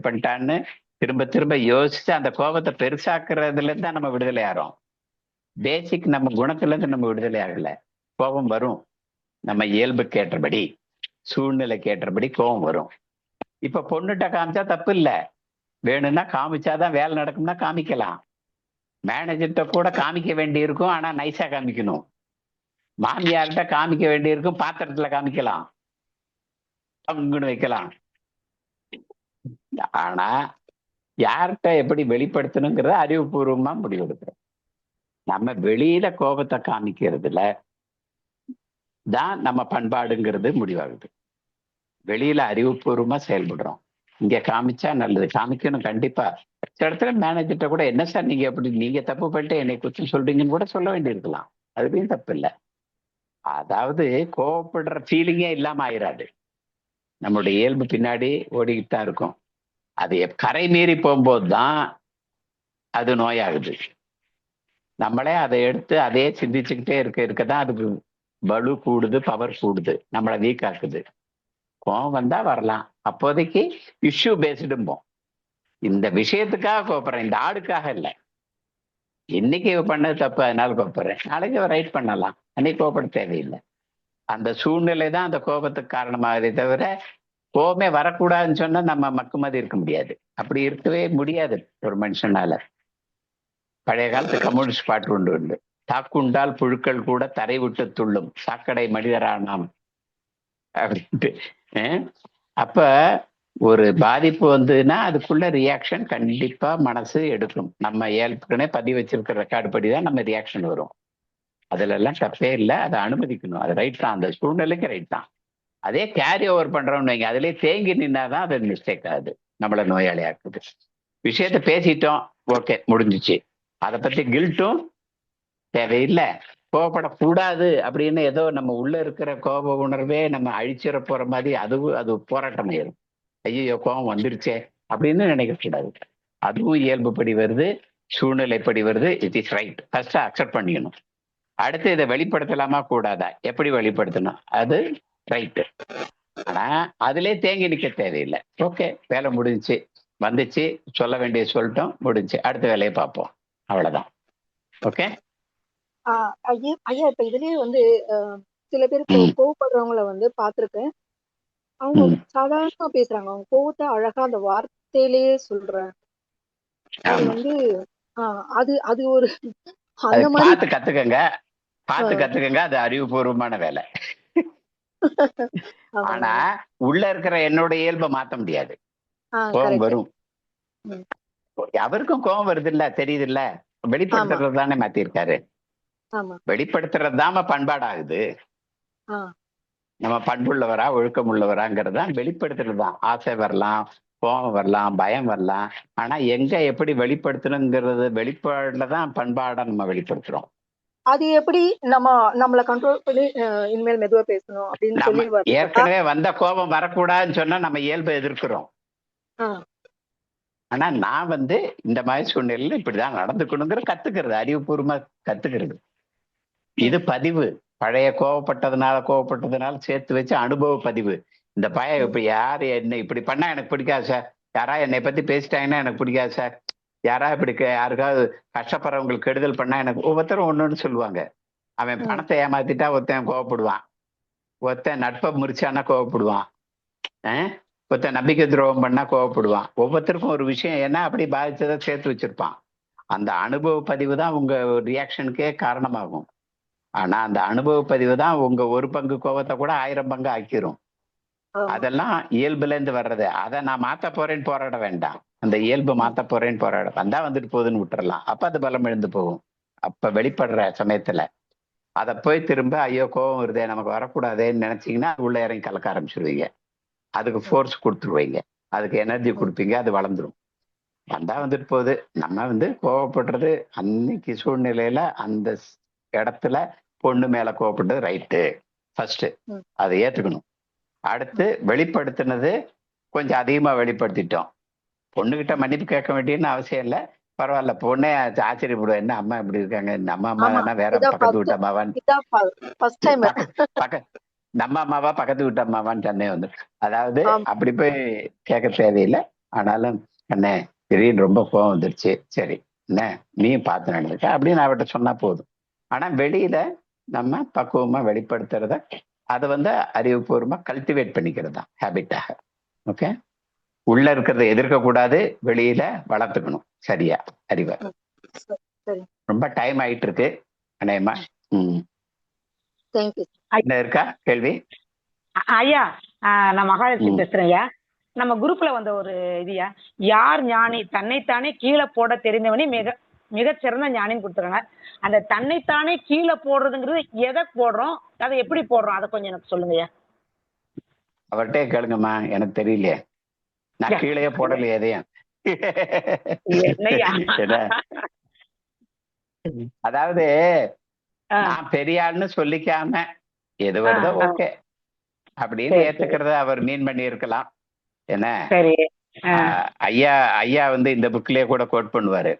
Speaker 2: பண்ணிட்டான்னு திரும்ப திரும்ப யோசிச்சு அந்த கோபத்தை பெருசாக்குறதுல இருந்து தான் நம்ம விடுதலை ஆகிறோம். பேசிக் நம்ம குணத்துல இருந்து நம்ம விடுதலை ஆகல. கோபம் வரும், நம்ம இயல்புக்கு ஏற்றபடி, சூழ்நிலைக்கு ஏற்றபடி கோபம் வரும். இப்ப பொண்ணுகிட்ட காமிச்சா தப்பு இல்லை, வேணும்னா காமிச்சாதான் வேலை நடக்கும்னா காமிக்கலாம். மேனேஜர்கிட்ட கூட காமிக்க வேண்டி இருக்கும், ஆனா நைஸா காமிக்கணும். மாமியார்கிட்ட காமிக்க வேண்டி இருக்கும், பாத்திரத்துல காமிக்கலாம், அவங்கன்னு வைக்கலாம். ஆனா யார்கிட்ட எப்படி வெளிப்படுத்தணுங்கிறத அறிவுபூர்வமா முடிவெடுக்கிறோம். நம்ம வெளியில கோபத்தை காமிக்கிறதுல தான் நம்ம பண்பாடுங்கிறது முடிவாகுது. வெளியில அறிவுபூர்வமா செயல்படுறோம். இங்க காமிச்சா நல்லது, காமிக்கணும் கண்டிப்பா. சில இடத்துல மேனேஜர்கிட்ட கூட என்ன சார் நீங்க எப்படி நீங்க தப்பு பண்ணிட்டு என்னை குற்றம் சொல்றீங்கன்னு கூட சொல்ல வேண்டியிருக்கலாம். அதுலயும் தப்பு இல்லை. அதாவது கோவப்படுற ஃபீலிங்கே இல்லாம ஆயிராது. நம்மளுடைய இயல்பு பின்னாடி ஓடிக்கிட்டு தான் இருக்கும். அது கரை மீறி போகும்போது தான் அது நோயாகுது. நம்மளே அதை எடுத்து அதே சிந்திச்சுக்கிட்டே இருக்கதான் அதுக்கு பலு கூடுது, பவர் கூடுது, நம்மளை வீக் ஆக்குது. கோவம் வந்தா வரலாம், அப்போதைக்கு இஷ்யூ பேஸ்டும்போம். இந்த விஷயத்துக்காக கோபப்படுறேன், இந்த ஆடுக்காக இல்லை. இன்னைக்கு பண்ணது தப்பு அதனால கோபப்படுறேன், நாளைக்கு ரைட் பண்ணலாம், அன்னைக்கு கோபப்பட தேவையில்லை. அந்த சூழ்நிலை தான் அந்த கோபத்துக்கு காரணமாகதே தவிர கோபமே வரக்கூடாதுன்னு சொன்னா நம்ம மக்குமதி இருக்க முடியாது. அப்படி இருக்கவே முடியாது ஒரு மனுஷனால. பழைய காலத்து கம்யூனிஸ்ட் பாட்டு உண்டு, தாக்குண்டால் புழுக்கள் கூட தரை விட்டு துள்ளும், சாக்கடை மனிதரானாம் அப்படின்ட்டு. அப்ப ஒரு பாதிப்பு வந்ததுன்னா அதுக்குள்ள ரியாக்ஷன் கண்டிப்பா மனசு எடுக்கும். நம்ம ஏற்கனவே பதிவு வச்சிருக்கிற ரெக்கார்டு படிதான் நம்ம ரியாக்ஷன் வரும். அதுல எல்லாம் தப்பே இல்லை, அதை அனுமதிக்கணும். அது ரைட் தான், அந்த சூழ்நிலைக்கு ரைட் தான். அதே கேரி ஓவர் பண்றோம்னு வைங்க, அதுலயே தேங்கி நின்னாதான் அது மிஸ்டேக் ஆகுது, நம்மளை நோயாளி ஆக்குது. விஷயத்த பேசிட்டோம், ஓகே முடிஞ்சிச்சு, அதை பத்தி கில்ட்டும் தேவையில்லை. கோபப்படக்கூடாது அப்படின்னு ஏதோ நம்ம உள்ள இருக்கிற கோப உணர்வே நம்ம அழிச்சிட போற மாதிரி அது போராட்டம் ஆயிரும். ஐயோ கோபம் வந்துருச்சே அப்படின்னு நினைக்க கூடாது. அதுவும் இயல்புப்படி வருது. சூழ்நிலை எப்படி வருது, it is right, first accept பண்ணிக்கணும். அடுத்து இதை வெளிப்படுத்தலாமா கூடாதா, எப்படி வெளிப்படுத்தணும், அது ரைட்டு. ஆனா அதுலயே தேங்கி நிக்க தேவையில்லை. ஓகே, வேலை முடிஞ்சுச்சு, வந்துச்சு, சொல்ல வேண்டிய சொல்லிட்டோம், முடிஞ்சு, அடுத்த வேலையை பார்ப்போம், அவ்வளவுதான். ஓகே.
Speaker 7: ஐயா ஐயா, இப்ப இதுலயே வந்து சில பேர் கோவப்படுறவங்கள வந்து பார்த்திருக்கேன். அவங்க சாதாரணமா பேசுறாங்க, அவங்க கோவத்தை அழகா அந்த வார்த்தையிலேயே சொல்றாங்க. அது வந்து அது அது ஒரு அந்த மாதிரி
Speaker 2: பார்த்து கத்துக்கங்க, அது அறிவுபூர்வமான வேலை. ஆனா உள்ள இருக்கிற என்னோட இயல்பை மாத்த முடியாது. கோபம் வரும், அவருக்கும் கோபம் வருது இல்ல, தெரியுது இல்ல, வெளிப்படுத்துறது தானே மாத்திருக்காரு. வெளிப்படுத்துறது தாம பண்பாடாகுது. நம்ம பண்புள்ளவரா ஒழுக்கம் உள்ளவராங்கிறது தான் வெளிப்படுத்துறது தான். ஆசை வரலாம், கோபம் வரலாம், பயம் வரலாம். ஆனா எங்க எப்படி வெளிப்படுத்தணுங்கிறது வெளிப்பாடுலதான் பண்பாடை நம்ம வெளிப்படுத்துறோம்.
Speaker 7: அது எப்படி நம்மள கண்ட்ரோல் பண்ணி இனிமேல் மெதுவா பேசணும் அப்படின்னு சொல்லி
Speaker 2: ஏற்கனவே வந்த கோபம் வரக்கூடாதுன்னு சொன்னா நம்ம இயல்பை எதிர்க்கிறோம். ஆனா நான் வந்து இந்த மாதிரி சூழ்நிலையில இப்படிதான் நடந்துக்கணுங்கிற கத்துக்கிறது, அறிவுபூர்வமா கத்துக்கிறது. இது பதிவு, பழைய கோவப்பட்டதுனால சேர்த்து வச்ச அனுபவ பதிவு. இந்த பயம் இப்ப யாரு என்ன இப்படி பண்ணா எனக்கு பிடிக்காது சார், யாரா என்னை பத்தி பேசிட்டாங்கன்னா எனக்கு பிடிக்காது சார், யாரா இப்படி யாருக்காவது கஷ்டப்படுறவங்களுக்கு கெடுதல் பண்ணா எனக்கு, ஒவ்வொருத்தரும் ஒண்ணுன்னு சொல்லுவாங்க. அவன் பணத்தை ஏமாத்திட்டா ஒருத்தன் கோவப்படுவான், ஒருத்தன் நட்பை முறிச்சானா கோவப்படுவான், ஒருத்தன் நம்பிக்கை துரோகம் பண்ணா கோவப்படுவான். ஒவ்வொருத்தருக்கும் ஒரு விஷயம் என்ன அப்படி பாதிச்சதை சேர்த்து வச்சிருப்பான். அந்த அனுபவ பதிவு தான் உங்க ரியாக்ஷனுக்கே காரணமாகும். ஆனா அந்த அனுபவ பதிவு தான் உங்க ஒரு பங்கு கோபத்தை கூட 1000 பங்கு ஆக்கிரும். அதெல்லாம் இயல்புல இருந்து வர்றது. அதை நான் மாத்த போறேன்னு போராட வேண்டாம். அந்த இயல்பு மாத்த போறேன்னு போராட வந்தா வந்துட்டு போகுதுன்னு விட்டுறலாம். அப்ப அது பலம் எழுந்து போகும். அப்ப வெளிப்படுற சமயத்துல அதை போய் திரும்ப ஐயோ கோபம் வருதே நமக்கு வரக்கூடாதுன்னு நினைச்சீங்கன்னா உள்ள இறங்கி கலக்க ஆரம்பிச்சிருவீங்க. அதுக்கு ஃபோர்ஸ் கொடுத்துருவீங்க, அதுக்கு எனர்ஜி கொடுப்பீங்க, அது வளர்ந்துரும். வந்தா வந்துட்டு போகுது. நம்ம வந்து கோவப்படுறது அன்னைக்கு சூழ்நிலையில அந்த இடத்துல பொண்ணு மேல கோவப்பட்டது ரைட்டு, ஃபர்ஸ்ட் அதை ஏத்துக்கணும். அடுத்து வெளிப்படுத்தினது கொஞ்சம் அதிகமா வெளிப்படுத்திட்டோம், பொண்ணுகிட்ட மன்னிப்பு கேட்க வேண்டியன்னு அவசியம் இல்லை, பரவாயில்ல, பொண்ணே ஆச்சரியப்படுவோம், என்ன அம்மா இப்படி இருக்காங்க, நம்ம அம்மா வேற பக்கத்து வீட்டு அம்மாவான்னு, நம்ம அம்மாவா பக்கத்து வீட்டு அம்மாவான்னு சென்னை வந்து, அதாவது அப்படி போய் கேட்க தேவையில்லை. ஆனாலும் அண்ணே திடீர்னு ரொம்ப கோவம் வந்துருச்சு, சரி என்ன நீயும் பார்த்து நடந்துக்க அப்படின்னு அவர்கிட்ட சொன்னா போதும். ஆனா வெளியில நம்ம பக்குவமா வெளிப்படுத்துறத அதை வந்து அறிவுபூர்வமா கல்டிவேட் பண்ணிக்கிறது தான் ஹேபிட்டாக. ஓகே, உள்ள இருக்கிறத எதிர்க்க கூடாது, வெளியில வளர்த்துக்கணும் சரியா அறிவை. ரொம்ப டைம் ஆயிட்டு இருக்கு அநேகமா. என்ன இருக்கா கேள்வி?
Speaker 8: ஐயா நான் மகாலட்சுமி பேசுறேன் ஐயா. நம்ம குரூப்ல வந்த ஒரு இதுயா, யார் ஞானி தன்னைத்தானே கீழே போட தெரிந்தவனே மிகச்சிறந்த ஞானின்னு கொடுத்துருங்க. அந்த தன்னைத்தானே கீழே போடுறதுங்கிறது எதை போடுறோம், அதை எப்படி போடுறோம், அதை கொஞ்சம் எனக்கு சொல்லுங்கய்யா.
Speaker 2: அவர்கிட்டே கேளுங்கம்மா, எனக்கு தெரியலையே, நான் கீழே போடலையே எதையும். அதாவது நான் பெரியாள்னு சொல்லிக்காம எது வருதோ ஓகே அப்படின்னு ஏத்துக்கிறத அவர் மீன் பண்ணி இருக்கலாம். என்ன ஐயா வந்து இந்த புக்லயே கூட கோட் பண்ணுவாரு,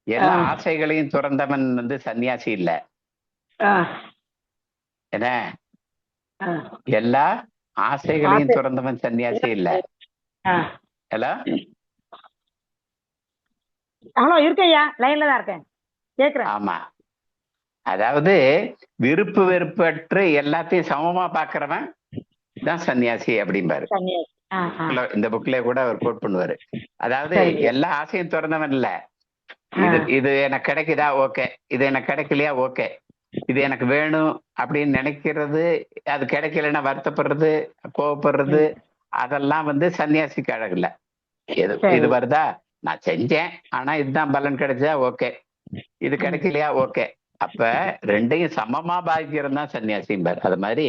Speaker 2: எல்லா ஆசைகளையும் துறந்தவன் வந்து சன்னியாசி இல்ல, என்ன எல்லா ஆசைகளையும் துறந்தவன் சன்னியாசி இல்ல. ஹலோ
Speaker 8: ஹலோ இருக்கேயா, லைன்ல தான் இருக்கேன், கேக்குறேன்.
Speaker 2: ஆமா, அதாவது விருப்பு வெறுப்பற்று எல்லாத்தையும் சமமா பாக்குறவன் தான் சன்னியாசி அப்படிம்பாரு. இந்த புக்ல கூட அவர் கோட் பண்ணுவாரு. அதாவது எல்லா ஆசையும் திறந்தவன் இல்ல, இது எனக்கு கிடைக்குதா ஓகே, இது எனக்கு கிடைக்கலையா ஓகே, இது எனக்கு வேணும் அப்படின்னு நினைக்கிறது, அது கிடைக்கலன்னா வருத்தப்படுறது, கோவப்படுறது, அதெல்லாம் வந்து சன்னியாசிக்கு அழகு இல்ல. இது வருதா, நான் செஞ்சேன் ஆனா இதுதான் பலன் கிடைச்சா ஓகே, இது கிடைக்கலையா ஓகே. அப்ப ரெண்டையும் சமமா பாதிக்கிறது தான் சன்னியாசிம்பார். அது மாதிரி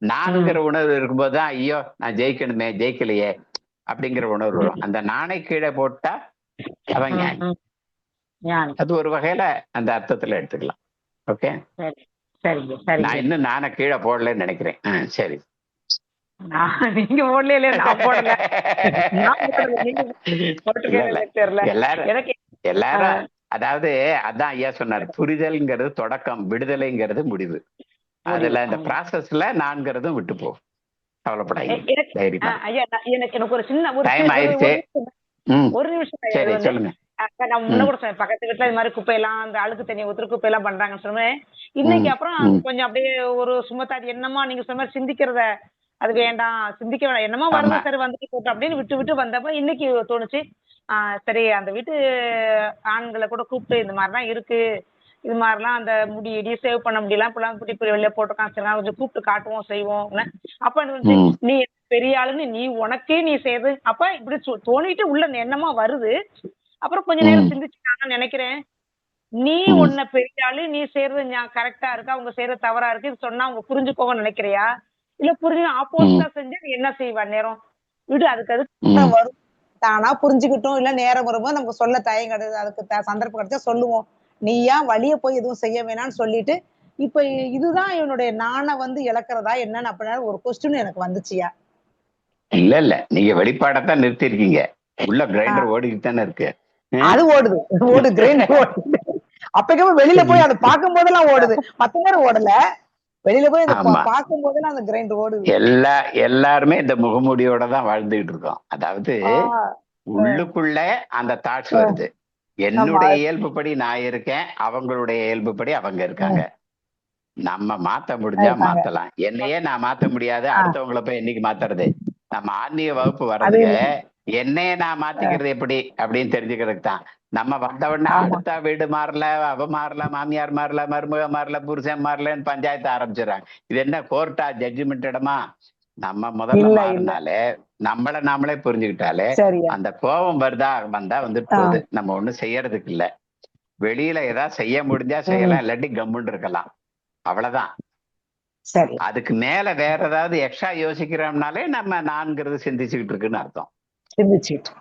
Speaker 2: நானுங்கிற உணர்வு இருக்கும்போதுதான் ஐயோ நான் ஜெயிக்கணுமே ஜெயிக்கலையே அப்படிங்கிற உணர்வு வரும். அந்த நாணை கீழே போட்டா அவன் ஞானி. அது ஒரு வகையில அந்த அர்த்தத்துல எடுத்துக்கலாம். ஓகே, நான் இன்னும் நானே கீழே போடலன்னு நினைக்கிறேன். சரி,
Speaker 8: நீங்க போடல, நான் போடல.
Speaker 2: எல்லாரும் அதாவது அதான் ஐயா சொன்னார், புரிதல்ங்கிறது தொடக்கம், விடுதலைங்கிறது முடிவு. அதுல இந்த ப்ராசஸ்ல நான்கிறதும் விட்டு போ, கவலைப்படாதீங்க, தைரியமா.
Speaker 8: ஐயா எனக்கு ஒரு சின்ன
Speaker 2: டைம் ஆயிடுச்சு.
Speaker 8: ஒரு நிமிஷம்
Speaker 2: சரி சொல்லுங்க.
Speaker 8: நான் முன்ன கூட சொன்னேன், பக்கத்து வீட்டுல இது மாதிரி குப்பையெல்லாம், அந்த அழுக்கு தண்ணி ஊத்துற குப்பையெல்லாம் பண்றாங்கன்னு சொன்னேன். இன்னைக்கு அப்புறம் கொஞ்சம் அப்படியே ஒரு சுமத்தா, அது என்னமா நீங்க சொன்ன மாதிரி சிந்திக்கிறத, அது வேண்டாம், சிந்திக்க வேண்டாம், என்னமா வருது சரி வந்துட்டு போட்டோம் அப்படின்னு விட்டு விட்டப்ப இன்னைக்கு தோணுச்சு, சரி அந்த வீட்டு ஆண்களை கூட கூப்பிட்டு இந்த மாதிரிலாம் இருக்கு, இது மாதிரிலாம் அந்த முடி சேவ் பண்ண முடியல, இப்பெல்லாம் இப்படி வெளியே போட்டிருக்கான், சரி கொஞ்சம் கூப்பிட்டு காட்டுவோம் செய்வோம். அப்ப நீ பெரிய ஆளுன்னு நீ உனக்கே நீ செய்யறது, அப்ப இப்படி தோணிட்டு உள்ள எண்ணமா வருது. அப்புறம் கொஞ்ச நேரம் சிந்திச்சு நான் நினைக்கிறேன், நீ உன்ன பெரிய ஆளு, நீ செய்யறது கரெக்டா இருக்கா, அவங்க செய்யறது தவறா இருக்கு, இது சொன்னா அவங்க புரிஞ்சுக்கோங்கன்னு நினைக்கிறியா, இல்ல புரிஞ்சு ஆப்போசிட்டா செஞ்சா நீ என்ன செய்வா? நேரம் விடு, அதுக்கு
Speaker 9: வரும், தானா புரிஞ்சுக்கிட்டோம். இல்ல நேரம் வரும்போது நமக்கு சொல்ல தயம் கிடையாது, அதுக்கு சந்தர்ப்பம் கிடைச்சா சொல்லுவோம். நீ ஏன் வழிய போய் எதுவும் செய்ய வேணாம்னு சொல்லிட்டு, இப்ப இதுதான் இவனுடைய நாண இழக்கிறதா என்னன்னு அப்படின்னா ஒரு கொஸ்டின் எனக்கு வந்துச்சியா.
Speaker 2: இல்ல நீங்க வெளிப்பாடத்தான் நிறுத்தி இருக்கீங்க, உள்ள கிரைண்டர் ஓடிக்கிட்டு தானே இருக்கு.
Speaker 9: அது ஓடு கிரைண்டர் ஓடுது. அப்பவே வெளியில போய் அதை பார்க்கும் போதெல்லாம் ஓடுது, மத்த நேரம் ஓடல, வெளியில போய் பார்க்கும் போதெல்லாம் அந்த கிரைண்டர் ஓடுது.
Speaker 2: எல்லாருமே இந்த முகமூடியோட தான் வாழ்ந்துகிட்டு இருக்கோம். அதாவது உள்ளுக்குள்ள அந்த தாட்ஸ் வருது, என்னுடைய இயல்புப்படி நான் இருக்கேன், அவங்களுடைய இயல்புப்படி அவங்க இருக்காங்க. நம்ம மாத்த முடிஞ்சா மாத்தலாம், என்னையே நான் மாத்த முடியாது, அடுத்தவங்களை போய் என்னைக்கு மாத்துறது? நம்ம ஆன்மீக வகுப்பு வர்றதுக்கு என்னையே நான் மாத்திக்கிறது எப்படி அப்படின்னு தெரிஞ்சுக்கிறதுக்கு தான். நம்ம வந்த உடனே அடுத்த வீடு மாறல, அவ மாறல, மாமியார் மாறல, மருமக மாறல, புருஷன் மாறலன்னு பஞ்சாயத்து ஆரம்பிச்சிடறாங்க. இது என்ன கோர்ட்டா, ஜட்ஜ்மெண்ட் இடமா? நம்ம முதல்ல மாறினாலே, நம்மள நாமளே புரிஞ்சுக்கிட்டாலே, அந்த கோபம் வந்தா வந்துட்டு போகுது, நம்ம ஒண்ணும் செய்யறதுக்கு இல்ல. வெளியில ஏதாவது செய்ய முடிஞ்சா செய்யலாம், இல்லாட்டி கம்முன்னு இருக்கலாம், அவ்வளவுதான். அதுக்கு மேல வேற ஏதாவது எக்ஸ்ட்ரா யோசிக்கிறோம்னாலே நம்ம நான்கிறது சிந்திச்சுக்கிட்டு இருக்குன்னு அர்த்தம்.
Speaker 9: சிந்திச்சுட்டு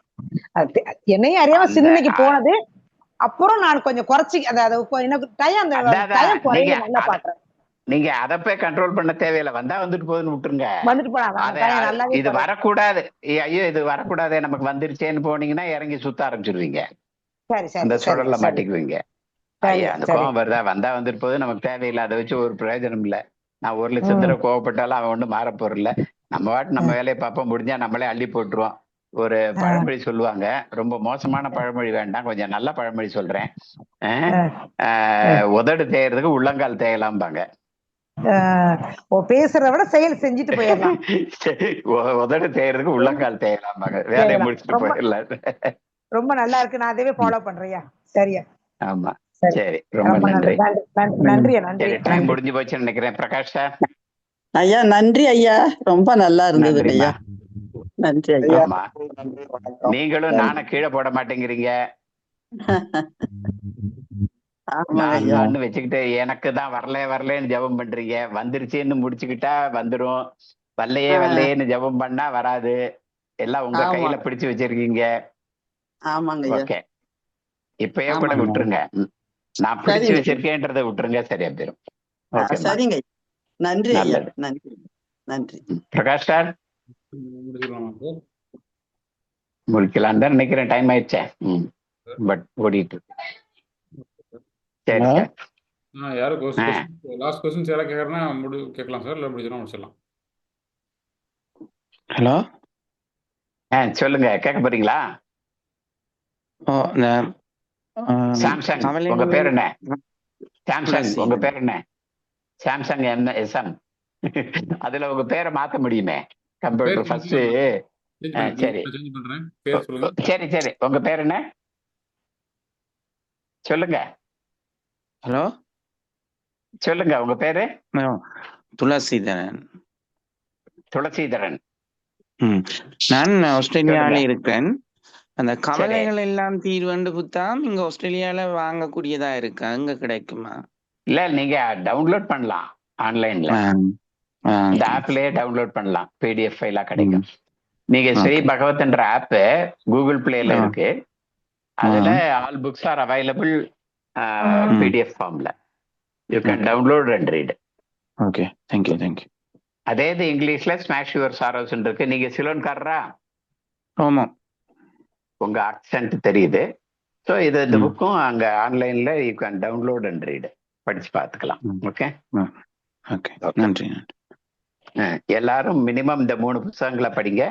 Speaker 9: என்னையும் அறியாம சிந்தனைக்கு போனது. அப்புறம் நான் கொஞ்சம் குறைச்சி
Speaker 2: நீங்க அதை போய் கண்ட்ரோல் பண்ண தேவையில்லை, வந்தா வந்துட்டு போகுதுன்னு விட்டுருங்க. இது வரக்கூடாது, ஐயோ இது வரக்கூடாது, நமக்கு வந்துருச்சேன்னு போனீங்கன்னா இறங்கி சுத்த ஆரம்பிச்சிருவீங்க, அந்த சுழல்ல மாட்டிக்குவீங்க. அந்த கோபம் வருதா, வந்தா வந்துட்டு போகுது, நமக்கு தேவையில்லை, அதை வச்சு ஒரு பிரயோஜனம் இல்லை. நான் 1 லட்சம் தடவை கோவப்பட்டாலும் அவன் ஒன்றும் மாற போறதில்ல, நம்ம வாட்டு நம்ம வேலையை பார்ப்போம், முடிஞ்சா நம்மளே அள்ளி போட்டுருவோம். ஒரு பழமொழி சொல்லுவாங்க, ரொம்ப மோசமான பழமொழி வேண்டாம், கொஞ்சம் நல்ல பழமொழி சொல்றேன். உதடு தேயறதுக்கு உள்ளங்கால் தேயலாம்பாங்க.
Speaker 9: பேசுறத விட செயல் செஞ்சுட்டு போயிடலாம்.
Speaker 2: உதடு தேயறதுக்கு உள்ளங்கால் தேயலாம்பாங்க, வேலையை முடிச்சுட்டு போயிடலாம்.
Speaker 9: ரொம்ப நல்லா இருக்கு, நான் அதே ஃபாலோ பண்றியா? சரியா?
Speaker 2: ஆமா, சரி, ரொம்ப நன்றி.
Speaker 9: நன்றி.
Speaker 2: டைம் முடிஞ்சு போச்சுன்னு நினைக்கிறேன். பிரகாஷ் சார்.
Speaker 10: ஐயா நன்றி ஐயா, ரொம்ப நல்லா இருந்தது ஐயா, நன்றி ஐயா.
Speaker 2: நீங்களும் நானும் கீழே போட மாட்டேங்கிறீங்க, நான் வச்சுக்கிட்டு எனக்கு தான் வரலன்னு ஜபம் பண்றீங்க, வந்துருச்சுன்னு முடிச்சுக்கிட்டா வந்துரும், வரலையேன்னு ஜபம் பண்ணா வராது, எல்லாம் உங்க கையில பிடிச்சு வச்சிருக்கீங்க.
Speaker 10: ஆமாங்க.
Speaker 2: ஓகே, இப்பயே கூட விட்டுருங்க, நான் பிடிச்சு வச்சிருக்கேன்றதை விட்டுருங்க, சரியா போயிரும்.
Speaker 10: சரிங்க, நன்றி ஐயா, நன்றி.
Speaker 2: பிரகாஷ் சார் முடிக்கலாம் தான் நினைக்கிறேன், டைம் ஆயிடுச்சே. பட் ஓடிட்டு இருக்கு. சரி சார்,
Speaker 1: லாஸ்ட் क्वेश्चन யாரா கேக்குறனா கேட்கலாம் சார், இல்ல முடிஞ்சறோம் முடிச்சிடலாம்.
Speaker 11: ஹலோ,
Speaker 2: சொல்லுங்க, கேட்க போறீங்களா? சாம்சங், உங்க பேர் என்ன? சாம்சங், உங்க பேர் என்ன? Samsung SM. அதுல உங்க பேரை மாத்த முடியுமே கம்ப்யூட்டர் ஃபர்ஸ்ட். சரி சரி சரி, உங்க பேர் என்ன சொல்லுங்க?
Speaker 11: ஹலோ
Speaker 2: சொல்லுங்க, உங்க பேரு?
Speaker 11: துளசீதரன்.
Speaker 2: துளசீதரன்.
Speaker 11: நான் ஆஸ்திரேலியாவில இருக்கிறேன். அந்த கவலைகள் எல்லாம் தீர்வுண்டு புத்தகம் இங்க ஆஸ்திரேலியால வாங்கக்கூடியதா இருக்கா, அங்க கிடைக்குமா?
Speaker 2: இல்ல, நீங்க டவுன்லோட் பண்ணலாம் ஆன்லைன்ல, இந்த ஆப்லயே டவுன்லோட் பண்ணலாம், PDF ஃபைலா கிடைக்கும். நீங்க ஸ்ரீ பகவத்ன்ற ஆப் கூகுள் பிளேல இருக்கு, அதுல all books are available PDF ஃபார்ம்ல, you can download and read.
Speaker 11: Okay, thank you thank you.
Speaker 2: அதே இது இங்கிலீஷ்ல ஸ்மாஷ் யுவர் சாரோஸ் இருக்கு. நீங்க சிலோன்காரரா?
Speaker 11: ஆமா,
Speaker 2: உங்க அக்சென்ட் தெரியுது. ஸோ இந்த
Speaker 11: ம்
Speaker 2: புக்கும் அங்க ஆன்லைன்ல you can download and read, படிச்சு பார்த்துக்கலாம்.
Speaker 11: ம்
Speaker 2: ஓகே
Speaker 11: ஓகே
Speaker 2: ஓகே.
Speaker 11: நன்றி நன்றி.
Speaker 2: எல்லாரும் மினிமம் இந்த 3 புத்தகங்களை படிங்க.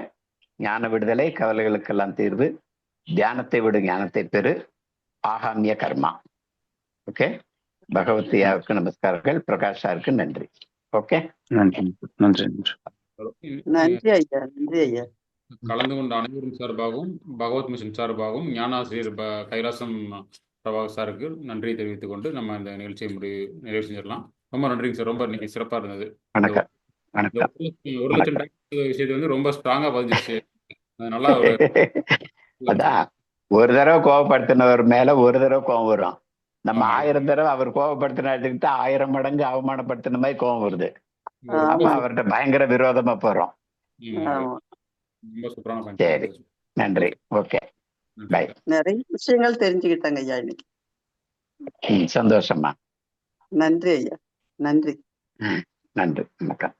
Speaker 2: ஞான விடுதலை, கவலைகளுக்கெல்லாம் தீர்வு, தியானத்தை விடு ஞானத்தை பெறு, ஆகாமிய கர்மா. ஓகே. பகவத்யாவுக்கு நமஸ்காரங்கள், பிரகாஷ் சாருக்கு நன்றி. ஓகே,
Speaker 11: நன்றி நன்றி நன்றி.
Speaker 10: நன்றி ஐயா, நன்றி ஐயா.
Speaker 1: கலந்து கொண்ட அனைவரும் சார்பாகவும் பகவத் மிஷன் சார்பாகவும் ஞானாசிரியர் கைலாசம் பிரபாகர் சாருக்கு நன்றி தெரிவித்துக் கொண்டு நம்ம இந்த நிகழ்ச்சியை நிறைவு செஞ்சிடலாம். ரொம்ப நன்றிங்க சார். ரொம்ப இன்னைக்கு சிறப்பாக இருந்தது.
Speaker 2: வணக்கம் வணக்கம்
Speaker 1: 1,00,000 டைம் விஷயத்தை வந்து ரொம்ப ஸ்ட்ராங்கா பதிஞ்சிருச்சு. நல்லா ஒரு
Speaker 2: அதான் ஒரு தடவை கோவப்படுத்தினவர் மேல ஒரு தடவை கோவம் வரும். நம்ம 1000 தடவை அவர் கோவப்படுத்தினாட்டு 1000 மடங்கு அவமானப்படுத்தின மாதிரி கோவம் வருது. அப்ப அவர்கிட்ட பயங்கர விரோதமா போறோம்.
Speaker 1: ரொம்ப சூப்பரான point.
Speaker 2: சரி, நன்றி. Okay, bye.
Speaker 10: நிறைய விஷயங்கள் தெரிஞ்சுக்கிட்டாங்க ஐயா இன்னைக்கு.
Speaker 2: சந்தோஷமா.
Speaker 10: நன்றி ஐயா, நன்றி.
Speaker 2: நன்றி, வணக்கம்.